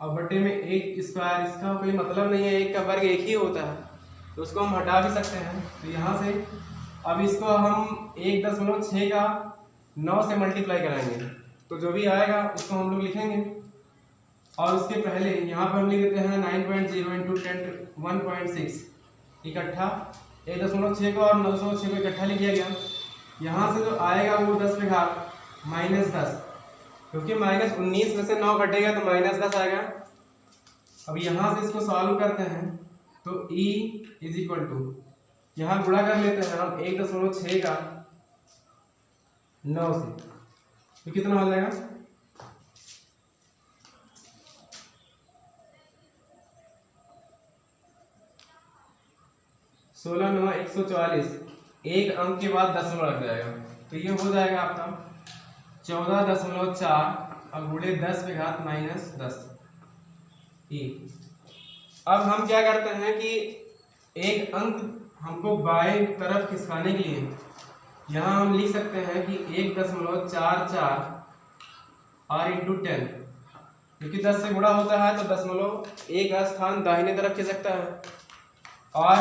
और बटे में 1 स्क्वायर। इसका कोई मतलब नहीं है, 1 का वर्ग 1 ही होता है, तो उसको हम हटा भी सकते हैं। तो यहाँ से अब इसको हम 1.6 का 9 से मल्टीप्लाई कराएंगे, तो जो भी आएगा उसको हम लोग लिखेंगे। और उसके पहले यहाँ पर हम लिख देते हैं 9.0 इंटू 1.6 इकट्ठा 1.6 को और 906 को इकट्ठा लिख दिया गया। यहाँ से जो आएगा वो 10⁻−10, क्योंकि -19 में से 9 घटेगा तो -10 आएगा। अब यहाँ से इसको सॉल्व करते हैं तो E इज इक्वल टू यहाँ गुणा कर लेते हैं हम 1.6 का 9 से, तो कितना हो जाएगा 16 9 144, एक अंक के बाद दशमलव लग जाएगा, तो ये हो जाएगा आपका 14.4 और गुणे 10 पे घात -10 ई। अब हम क्या करते हैं कि एक अंक हमको बाएं तरफ खिसकाने के लिए यहाँ हम लिख सकते हैं कि 1.44 r इंटू 10, क्योंकि 10 से गुणा होता है तो दशमलव एक स्थान दाहिने तरफ खिसकता है, और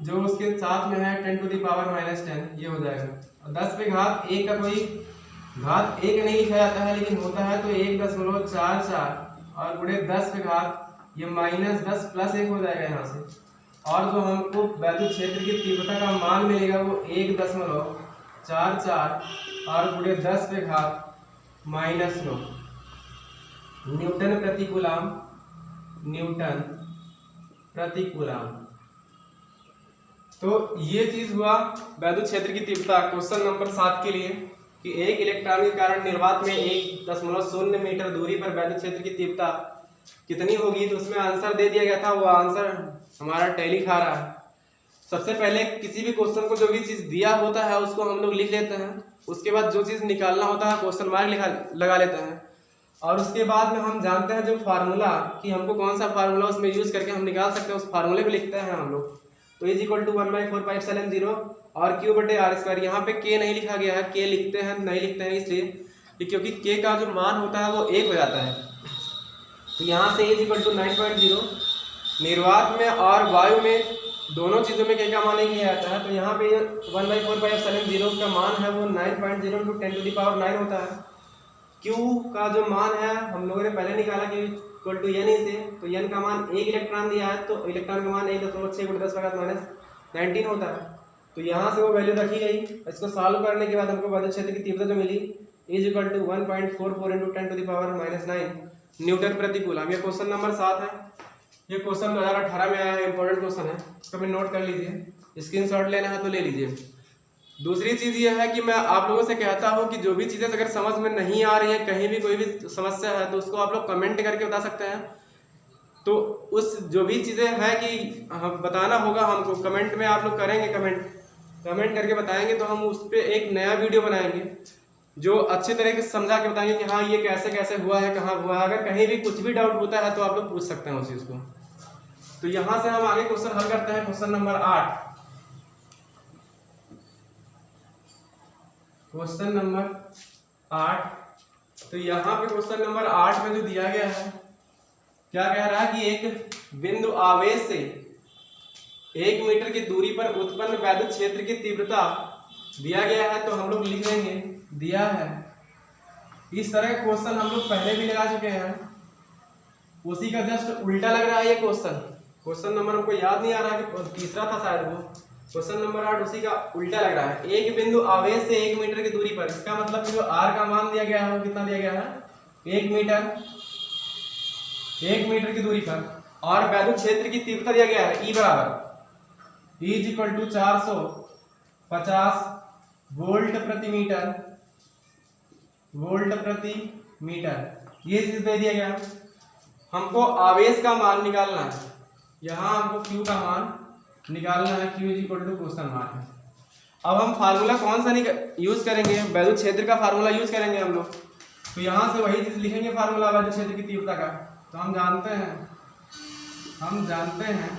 जो उसके साथ में है 10 टू द पावर -10 ये हो जाएगा। और 10 पे घात 1 का कोई घात 1 नहीं लिखा जाता है, लेकिन होता है तो 1.44 और गुणे 10 पे घात ये -10 प्लस 1 हो जाएगा यहाँ से, और जो हमको वैद्युत क्षेत्र की तीव्रता का मान मिलेगा वो 1.44 और गुणे 10 पे घात -9 न्यूटन प्रति कूलम, न्यूटन प्रति कूलम। तो ये चीज हुआ वैद्युत क्षेत्र की तीव्रता क्वेश्चन नंबर 7 के लिए, कि एक इलेक्ट्रॉन के कारण निर्वात में 1.0 मीटर दूरी पर वैद्युत क्षेत्र की तीव्रता कितनी होगी। तो उसमें आंसर दे दिया गया था, वो आंसर हमारा टैली खा रहा है। सबसे पहले किसी भी क्वेश्चन को जो भी चीज दिया होता है उसको हम लोग लिख लेते हैं, उसके बाद जो चीज निकालना होता है क्वेश्चन मार्क लगा लेते हैं, और उसके बाद में हम जानते हैं जो फार्मूला कि हमको कौन सा फार्मूला उसमें यूज करके हम निकाल सकते हैं, उस फार्मूले को लिखते हैं हम लोग। तो इज इक्वल टू 1/4πε0 और Q/r²। यहाँ पे K नहीं लिखा गया है, K लिखते हैं नहीं लिखते हैं इसलिए क्योंकि K का जो मान होता है वो 1 हो जाता है। तो यहाँ से इज इक्वल टू 9.0, निर्वात में और वायु में दोनों चीज़ों में K का मान 1 लिया जाता है, तो यहाँ पे 1/4πε0 का मान है वो 9.0 × 10⁹ होता है। Q का जो मान है हम लोगों ने पहले निकाला कि इक्वल टू n से, तो n का मान 1 इलेक्ट्रॉन दिया है, तो इलेक्ट्रॉन का मान 1.6 × 10⁻19 होता है। तो यहाँ से वो वैल्यू रखी गई। इसको सॉल्व करने के बाद हमको वैद्युत क्षेत्र की तीव्रता जो मिली इज इक्वल टू 1.44 × 10⁻9 न्यूटन प्रति कूलम। ये क्वेश्चन नंबर 7 है। ये क्वेश्चन 2018 में आया है, इंपॉर्टेंट क्वेश्चन है, इसको भी नोट कर लीजिए। स्क्रीनशॉट लेना है तो ले लीजिए। दूसरी चीज़ ये है कि मैं आप लोगों से कहता हूँ कि जो भी चीज़ें अगर समझ में नहीं आ रही है, कहीं भी कोई भी समस्या है, तो उसको आप लोग कमेंट करके बता सकते हैं। तो उस जो भी चीज़ें हैं कि हम बताना होगा हमको, कमेंट में आप लोग करेंगे, कमेंट करके बताएंगे, तो हम उस पर एक नया वीडियो बनाएंगे जो अच्छे तरीके से समझा के बताएंगे कि हाँ ये कैसे कैसे हुआ है, कहाँ हुआ है। अगर कहीं भी कुछ भी डाउट होता है तो आप लोग पूछ सकते हैं उस चीज़ को। तो यहाँ से हम आगे क्वेश्चन हल करते हैं। Question number 8, question number 8। तो यहाँ पे क्वेश्चन नंबर 8 में जो दिया गया है, क्या कह रहा है कि एक बिंदु आवेश से 1 मीटर की दूरी पर उत्पन्न वैद्युत क्षेत्र की तीव्रता दिया गया है। तो हम लोग लिख लेंगे दिया है। इस तरह का क्वेश्चन हम लोग पहले भी लगा चुके हैं, उसी का जस्ट उल्टा लग रहा है ये क्वेश्चन। क्वेश्चन नंबर हमको याद नहीं आ रहा कि तीसरा था शायद वो। क्वेश्चन नंबर 8 उसी का उल्टा लग रहा है। एक बिंदु आवेश से 1 मीटर की दूरी पर, इसका मतलब कि जो r का मान दिया गया है वो कितना दिया गया है 1 मीटर की दूरी पर, और वैद्युत क्षेत्र की तीव्रता दिया गया है E बराबर इज इक्वल टू 450 वोल्ट प्रति मीटर। ये चीज दे दिया गया। हमको आवेश का मान निकालना है, यहाँ हमको Q का मान निकालना है। Q is equal to question mark है। अब हम फार्मूला कौन सा यूज करेंगे, वैद्युत क्षेत्र का फार्मूला यूज करेंगे हम लोग। तो यहाँ से वही चीज लिखेंगे फार्मूला वैद्युत क्षेत्र की तीव्रता का। तो हम जानते हैं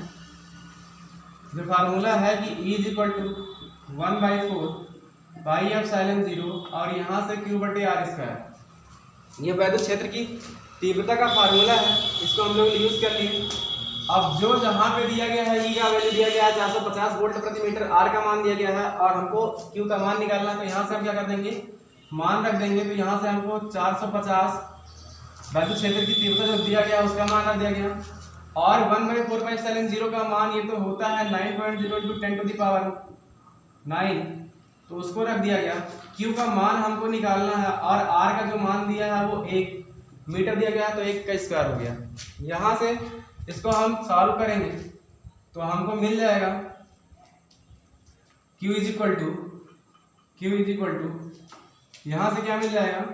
जो फार्मूला है कि E इज इक्वल टू 1/4πε0 और यहाँ से Q/r²। ये वैद्युत क्षेत्र की तीव्रता का फार्मूला है, इसको हम लोग यूज कर लिए। अब जो जहाँ पे दिया गया है E का वैल्यू दिया गया है 450 वोल्ट प्रति मीटर, R का मान दिया गया है, और हमको Q का मान निकालना है। तो यहाँ से हम क्या कर देंगे, मान रख देंगे। तो यहाँ से हमको 450 वैद्युत क्षेत्र की तीव्रता जो दिया गया उसका मान दिया गया, और 1/4πε0 का मान ये तो होता है 9.0 × 10⁹ तो उसको रख दिया गया। Q का मान हमको निकालना है, और R का जो मान दिया है वो 1 मीटर दिया गया है, तो 1 का स्क्वायर हो गया। यहाँ से इसको हम सॉल्व करेंगे तो हमको मिल जाएगा Q इज इक्वल टू यहां से क्या मिल जाएगा,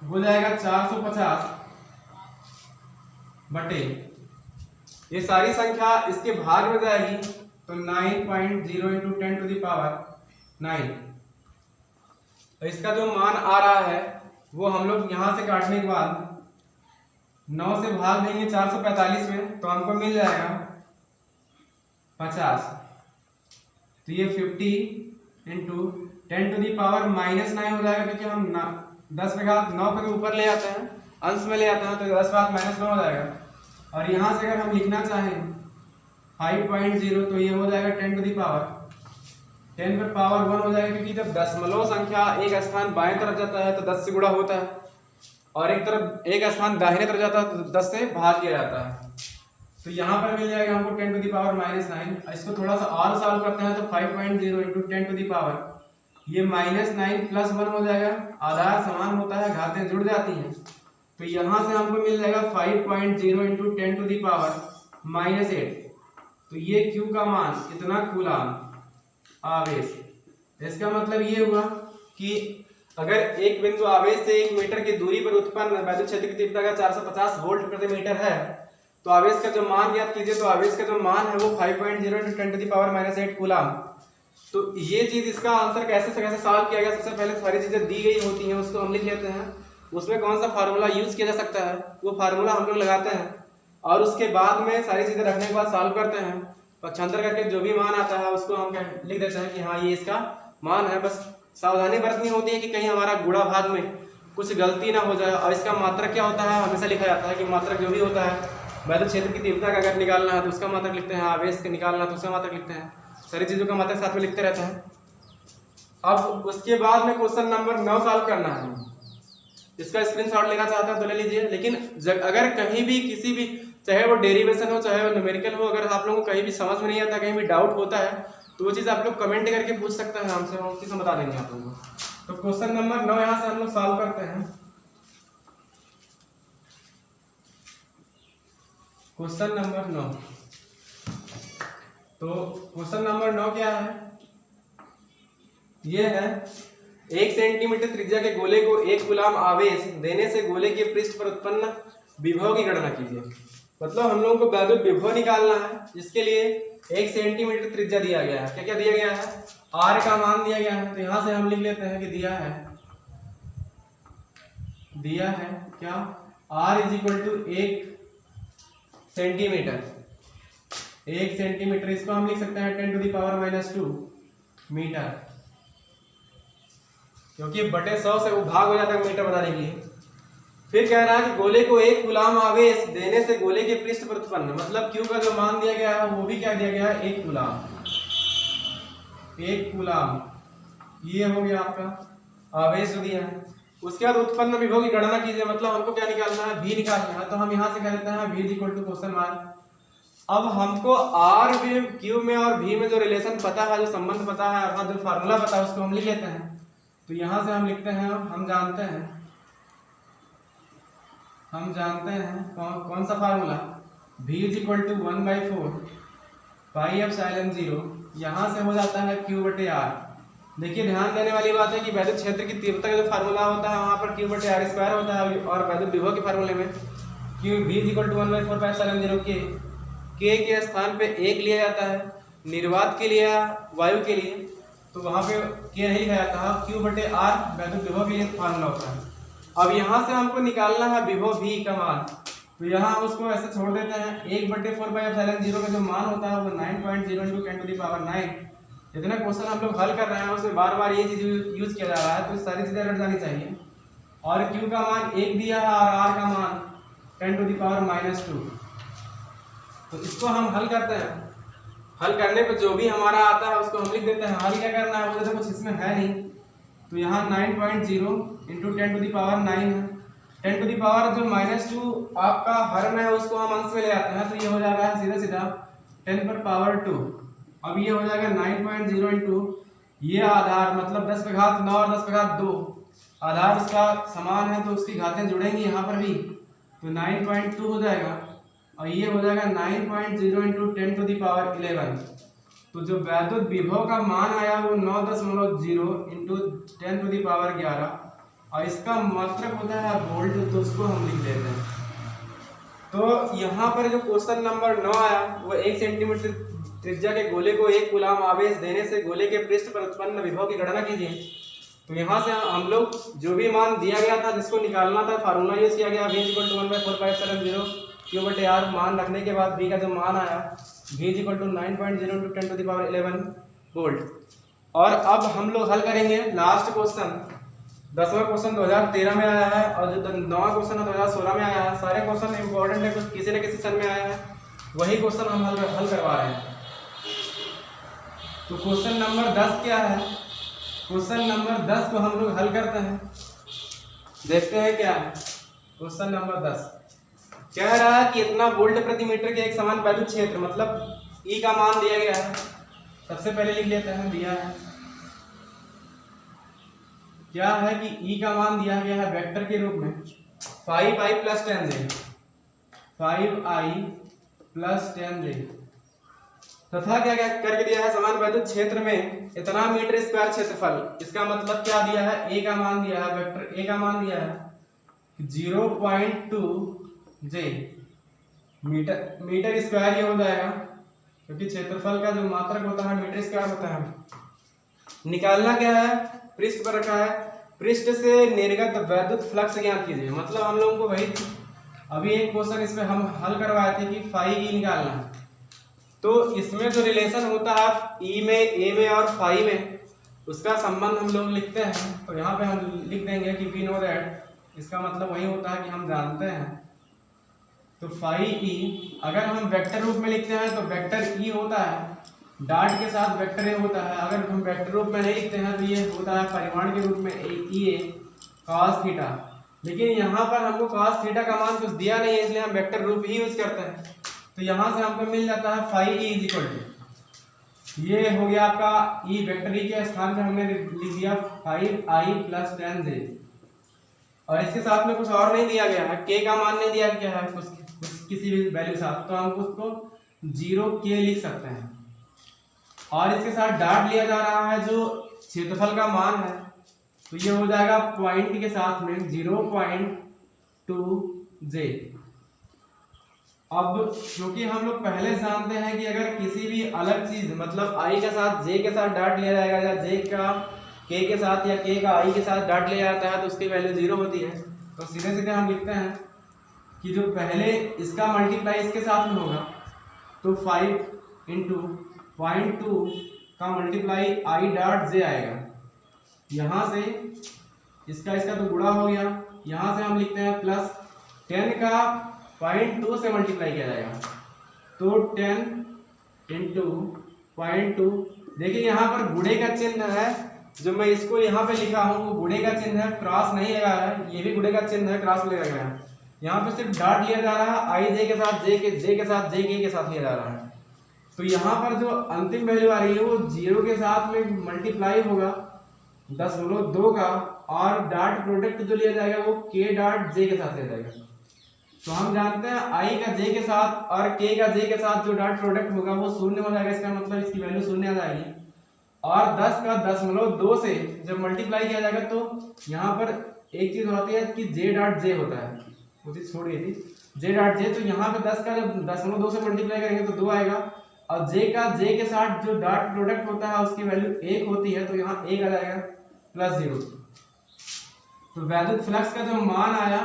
हो जाएगा 450 बटे ये सारी संख्या इसके भाग में जाएगी तो 9.0 इंटू 10 टू द पावर 9। तो इसका जो मान आ रहा है वो हम लोग यहां से काटने के बाद 9 से भाग देंगे 445 में तो हमको मिल जाएगा 50। तो ये 50 इंटू 10 टू दी पावर -9 हो जाएगा, क्योंकि हम 10 पे घात 9 के ऊपर ले आते हैं, अंश में ले आते हैं, तो 10 घात -9 हो जाएगा। और यहाँ से अगर हम लिखना चाहें 5.0 तो ये हो जाएगा 10 टू दी पावर 10 पे पावर 1 हो जाएगा, क्योंकि जब दशमलव संख्या एक स्थान बाएं तरफ जाता है तो 10 से गुणा होता है, और एक स्थान दाहिने तरफ जाता है तो 10 से भाग किया जाता है। तो यहाँ पर मिल जाएगा हमको 10 टू दी पावर -9। इसको थोड़ा सा और सॉल्व करते हैं तो 5.0 इंटू 10 टू दी पावर ये -9 प्लस 1 हो जाएगा, आधार समान होता है, घातें जुड़ जाती हैं। तो यहाँ से हमको मिल जाएगा 5.0 इंटू 10 टू दी पावर -8। तो ये Q का मान इतना कूलाम आवेश। इसका मतलब ये हुआ कि अगर एक बिंदु आवेश से 1 मीटर की दूरी पर उत्पन्न वैद्युत क्षेत्र की तीव्रता का 450 वोल्ट प्रति मीटर है, तो आवेश का जो मान ज्ञात कीजिए। तो आवेश का जो मान है वो 5.0 into 10 to the power -8 coulomb. तो ये चीज, इसका आंसर कैसे सॉल्व किया गया, सबसे पहले सारी चीजें दी गई होती हैं उसको हम लिख लेते हैं। उसमें कौन सा फार्मूला यूज किया जा सकता है वो फार्मूला हम लोग लगाते हैं, और उसके बाद में सारी चीजें रखने के बाद सॉल्व करते हैं। पक्षांतर करके जो भी मान आता है उसको हम लिख देते हैं कि हाँ ये इसका मान है। बस सावधानी बरतनी होती है कि कहीं हमारा गुणा भाग में कुछ गलती ना हो जाए। और इसका मात्रक क्या होता है, हमेशा लिखा जाता है कि मात्रक जो भी होता है वैद्युत क्षेत्र की तीव्रता का अगर निकालना है तो उसका मात्रक लिखते हैं, आवेश का निकालना है तो उसका मात्रक लिखते हैं, सारी चीज़ों का मात्रक साथ में लिखते रहते हैं। अब उसके बाद में क्वेश्चन नंबर 9 सॉल्व करना है। इसका स्क्रीनशॉट लेना चाहते हैं तो ले लीजिए। लेकिन अगर कहीं भी किसी भी, चाहे वो डेरिवेशन हो चाहे वो न्यूमेरिकल हो, अगर आप लोगों को कहीं भी समझ में नहीं आता, कहीं भी डाउट होता है तो वो चीज़ आप लोग कमेंट करके पूछ सकते हैं हमसे, हम चीज़ बता देंगे आप लोगों को। तो क्वेश्चन नंबर 9 यहाँ से हम लोग सॉल्व करते हैं। क्वेश्चन नंबर 9, तो क्वेश्चन नंबर 9 क्या है, ये है 1 सेंटीमीटर त्रिज्या के गोले को 1 कूलाम आवेश देने से गोले के पृष्ठ पर उत्पन्न विभव की गणना कीजिए। मतलब हम लोगों को वैद्युत विभव निकालना है, जिसके लिए 1 सेंटीमीटर त्रिज्या दिया गया है। क्या क्या दिया गया है, R का मान दिया गया है। तो यहां से हम लिख लेते हैं कि दिया है क्या, R is equal to 1 centimetre. 1 centimetre इसको हम लिख सकते हैं 10 टू दी पावर -2 मीटर, क्योंकि बटे 100 से वो भाग हो जाता है मीटर बनाने के लिए। फिर कह रहा है कि गोले को 1 कूलाम आवेश देने से गोले के पृष्ठ पर उत्पन्न, मतलब Q का जो मान दिया गया है वो भी क्या दिया गया है, 1 कूलाम। ये हो गया आपका आवेश जो दिया है। उसके बाद उत्पन्न विभव की गणना कीजिए। मतलब हमको क्या निकालना है, V निकालना है। तो हम यहाँ से कह देते हैं V equal to question mark. अब हमको R में, Q में और V में जो रिलेशन पता है, जो संबंध पता है, अर्थात जो फार्मूला पता है उसको हम लिख लेते हैं। तो यहाँ से हम लिखते हैं, हम जानते हैं कौन सा formula, V is equal to 1/4 pi epsilon 0। यहाँ से हो जाता है Q/R। देखिए ध्यान देने वाली बात है कि वैद्युत क्षेत्र की तीव्रता का जो फार्मूला होता है वहाँ पर Q/R² होता है, और वैद्युत विभव के फार्मूले में V is equal to 1/4 pi epsilon 0 K के स्थान पे 1 लिया जाता है, निर्वात के लिए, वायु के लिए तो वहाँ पे K नहीं लिखा जाता है, Q/R वैद्युत विभव के लिए फार्मूला होता है। अब यहाँ से हमको निकालना है विभव V का मान। तो यहाँ उसको ऐसे छोड़ देते हैं, 1/4 पाई एप्सिलॉन 0 का जो मान होता है वो 9.0 इंटू 10 टू दी पावर 9। जितना क्वेश्चन हम लोग हल कर रहे हैं उसमें बार बार ये चीज़ यूज किया जा रहा है, तो सारी चीज़ें रट जानी चाहिए। और Q का मान 1 दिया है और R का मान 10 टू दी पावर -2। तो इसको हम हल करते हैं। हल करने पे जो भी हमारा आता है उसको हम लिख देते हैं। हल क्या करना है, वो तो कुछ इसमें है नहीं। तो यहाँ 9.0 इंटू 10 टू दी पावर 9 है। 10 टू दी पावर जो -2 आपका हर में है उसको हम अंश में ले आते हैं, तो ये हो जाएगा सीधा 10 पर पावर 2। अब ये हो जाएगा 9.0 इंटू ये आधार, मतलब 10 पे घात 9 और 10 पे घात 2, आधार उसका समान है तो उसकी घातें जुड़ेंगी यहाँ पर भी, तो 9.2 हो जाएगा। और ये हो जाएगा 9.0 इंटू 10 टू दी पावर 11। तो जो वैद्युत विभव का मान आया वो 9.0 इंटू 10⁻11 और इसका मात्रक होता है वोल्ट, तो उसको हम लिख देते हैं। तो यहाँ पर जो क्वेश्चन नंबर 9 आया वो 1 सेंटीमीटर त्रिज्या के गोले को 1 कूलाम आवेश देने से गोले के पृष्ठ पर उत्पन्न विभव की गणना कीजिए। तो यहाँ से हम लोग जो भी मान दिया गया था जिसको निकालना था फार्मूला यूज किया गया, V = 1/4570 Q/R मान रखने के बाद V का जो मान आया V = 9.0 × 10⁻11 वोल्ट। और अब हम लोग हल करेंगे लास्ट क्वेश्चन। 10वां क्वेश्चन 2013 में आया है और जो 9वां क्वेश्चन है 2016 में आया है। सारे क्वेश्चन इंपॉर्टेंट है, कुछ किसी न किसी सन में आया है, वही क्वेश्चन हम हल करवा रहे हैं। तो क्वेश्चन नंबर 10 क्या है? क्वेश्चन नंबर 10 को हम लोग हल करते हैं, देखते हैं क्या है। क्वेश्चन नंबर 10 कह रहा है कि इतना वोल्ट प्रति मीटर के एक समान वैद्युत क्षेत्र, मतलब E का मान दिया गया है। सबसे पहले लिख लेते हैं, दिया है क्या है कि E का मान दिया गया है वेक्टर के रूप में 5i + 10j, 5i + 10j तथा क्या क्या करके दिया है समान वैद्युत क्षेत्र में इतना मीटर स्क्वायर क्षेत्रफल। इसका मतलब क्या दिया है? A का मान दिया है, वेक्टर A का मान दिया है 0.2j मीटर स्क्वायर ये हो जाएगा, क्योंकि क्षेत्रफल का जो मात्रक होता है मीटर स्क्वायर होता है। निकालना क्या है? पृष्ठ पर रखा है, पृष्ठ से निर्गत वैद्युत फ्लक्स ज्ञात कीजिए। मतलब हम लोगों को वही अभी एक क्वेश्चन इसमें हम हल करवाए थे कि फाई ई निकालना है। तो इसमें जो रिलेशन होता है ई में, ए में और फाई में, उसका संबंध हम लोग लिखते हैं। तो यहाँ पे हम लिख देंगे कि वी नो दैट, इसका मतलब वही होता है कि हम जानते हैं। तो फाई ई अगर हम वेक्टर रूप में लिखते हैं तो वेक्टर ई होता है, डाट के साथ वेक्टर ए होता है। अगर हम वेक्टर रूप में नहीं लिखते हैं तो ये होता है परिमाण के रूप में ए cos थीटा। लेकिन यहाँ पर हमको cos थीटा का मान कुछ दिया नहीं है, इसलिए हम वेक्टर रूप ही यूज करते हैं। तो यहाँ से हमको मिल जाता है फाई ई इक्वल टू, ये हो गया आपका ई, वेक्टर ई के स्थान पे हमने लिख दिया 5i + 10j। और इसके साथ में कुछ और नहीं दिया गया है, k का मान नहीं दिया गया है कुछ किसी भी वैल्यू के साथ, तो हम उसको 0k लिख सकते हैं। और इसके साथ डाट लिया जा रहा है जो क्षेत्रफल का मान है, तो ये हो जाएगा पॉइंट के साथ में 0.2j। अब क्योंकि हम लोग पहले जानते हैं कि अगर किसी भी अलग चीज मतलब i के साथ j के साथ डाट लिया जाएगा या j का k के साथ या k का i के साथ डाट लिया जाता है तो उसकी वैल्यू 0 होती है। तो सीधे सीधे हम लिखते हैं कि जो पहले इसका मल्टीप्लाई इसके साथ में होगा, तो 5 × 0.2 का मल्टीप्लाई i डॉट j आएगा। यहाँ से इसका तो गुणा हो गया, यहाँ से हम लिखते हैं प्लस 10 का 0.2 से मल्टीप्लाई किया जाएगा, तो 10 × 0.2। देखिए यहाँ पर गुणे का चिन्ह है, जो मैं इसको यहाँ पे लिखा हूँ वो गुणे का चिन्ह है, क्रॉस नहीं लगा है। ये भी गुणे का चिन्ह है, क्रॉस लगा गया है। यहाँ पे सिर्फ डॉट लिया जा रहा है, i j के साथ j के साथ j के साथ लिया जा रहा है। तो यहाँ पर जो अंतिम वैल्यू आ रही है वो 0 के साथ में मल्टीप्लाई होगा 10.2 का, और डॉट प्रोडक्ट जो लिया जाएगा वो k डॉट j के साथ लिया जाएगा। तो हम जानते हैं i का j के साथ और k का j के साथ जो डॉट प्रोडक्ट होगा वो 0 हो जाएगा। इसका मतलब इसकी वैल्यू 0 आ जाएगी। और 10 का 10.2 से जब मल्टीप्लाई किया जाएगा तो यहाँ पर एक चीज होती है कि j डॉट j होता है, वो चीज छोड़ गई थी, j डॉट j। तो यहाँ पे 10 का जब 10.2 से मल्टीप्लाई करेंगे तो 2 आएगा, और j का j के साथ जो डॉट प्रोडक्ट होता है उसकी वैल्यू 1 होती है, तो यहाँ 1 आ जाएगा +0। तो वैद्युत फ्लक्स का जो मान आया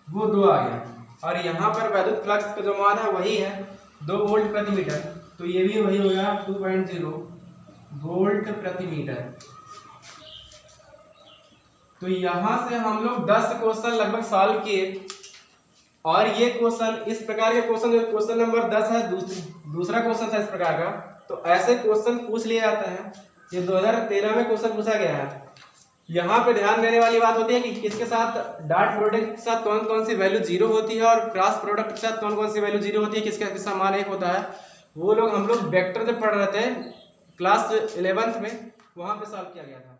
वो 2 आ गया, और यहाँ पर वैद्युत फ्लक्स का जो मान है वही है 2 वोल्ट प्रति मीटर, तो ये भी वही हो गया 2.0 वोल्ट प्रति मीटर। तो यहाँ से हम लोग 10 क्वेश्चन लगभग सॉल्व किए, और ये क्वेश्चन इस प्रकार के क्वेश्चन, जो क्वेश्चन नंबर 10 है दूसरा क्वेश्चन था इस प्रकार का। तो ऐसे क्वेश्चन पूछ लिए जाते हैं, ये 2013 में क्वेश्चन पूछा गया है। यहाँ पे ध्यान देने वाली बात होती है कि किसके साथ डॉट प्रोडक्ट के साथ कौन कौन सी वैल्यू 0 होती है, और क्रॉस प्रोडक्ट के साथ कौन कौन सी वैल्यू 0 होती है, किसका मान 1 होता है। वो लोग हम लोग वेक्टर जब पढ़ रहे थे क्लास 11th में, वहाँ पे सॉल्व किया गया था।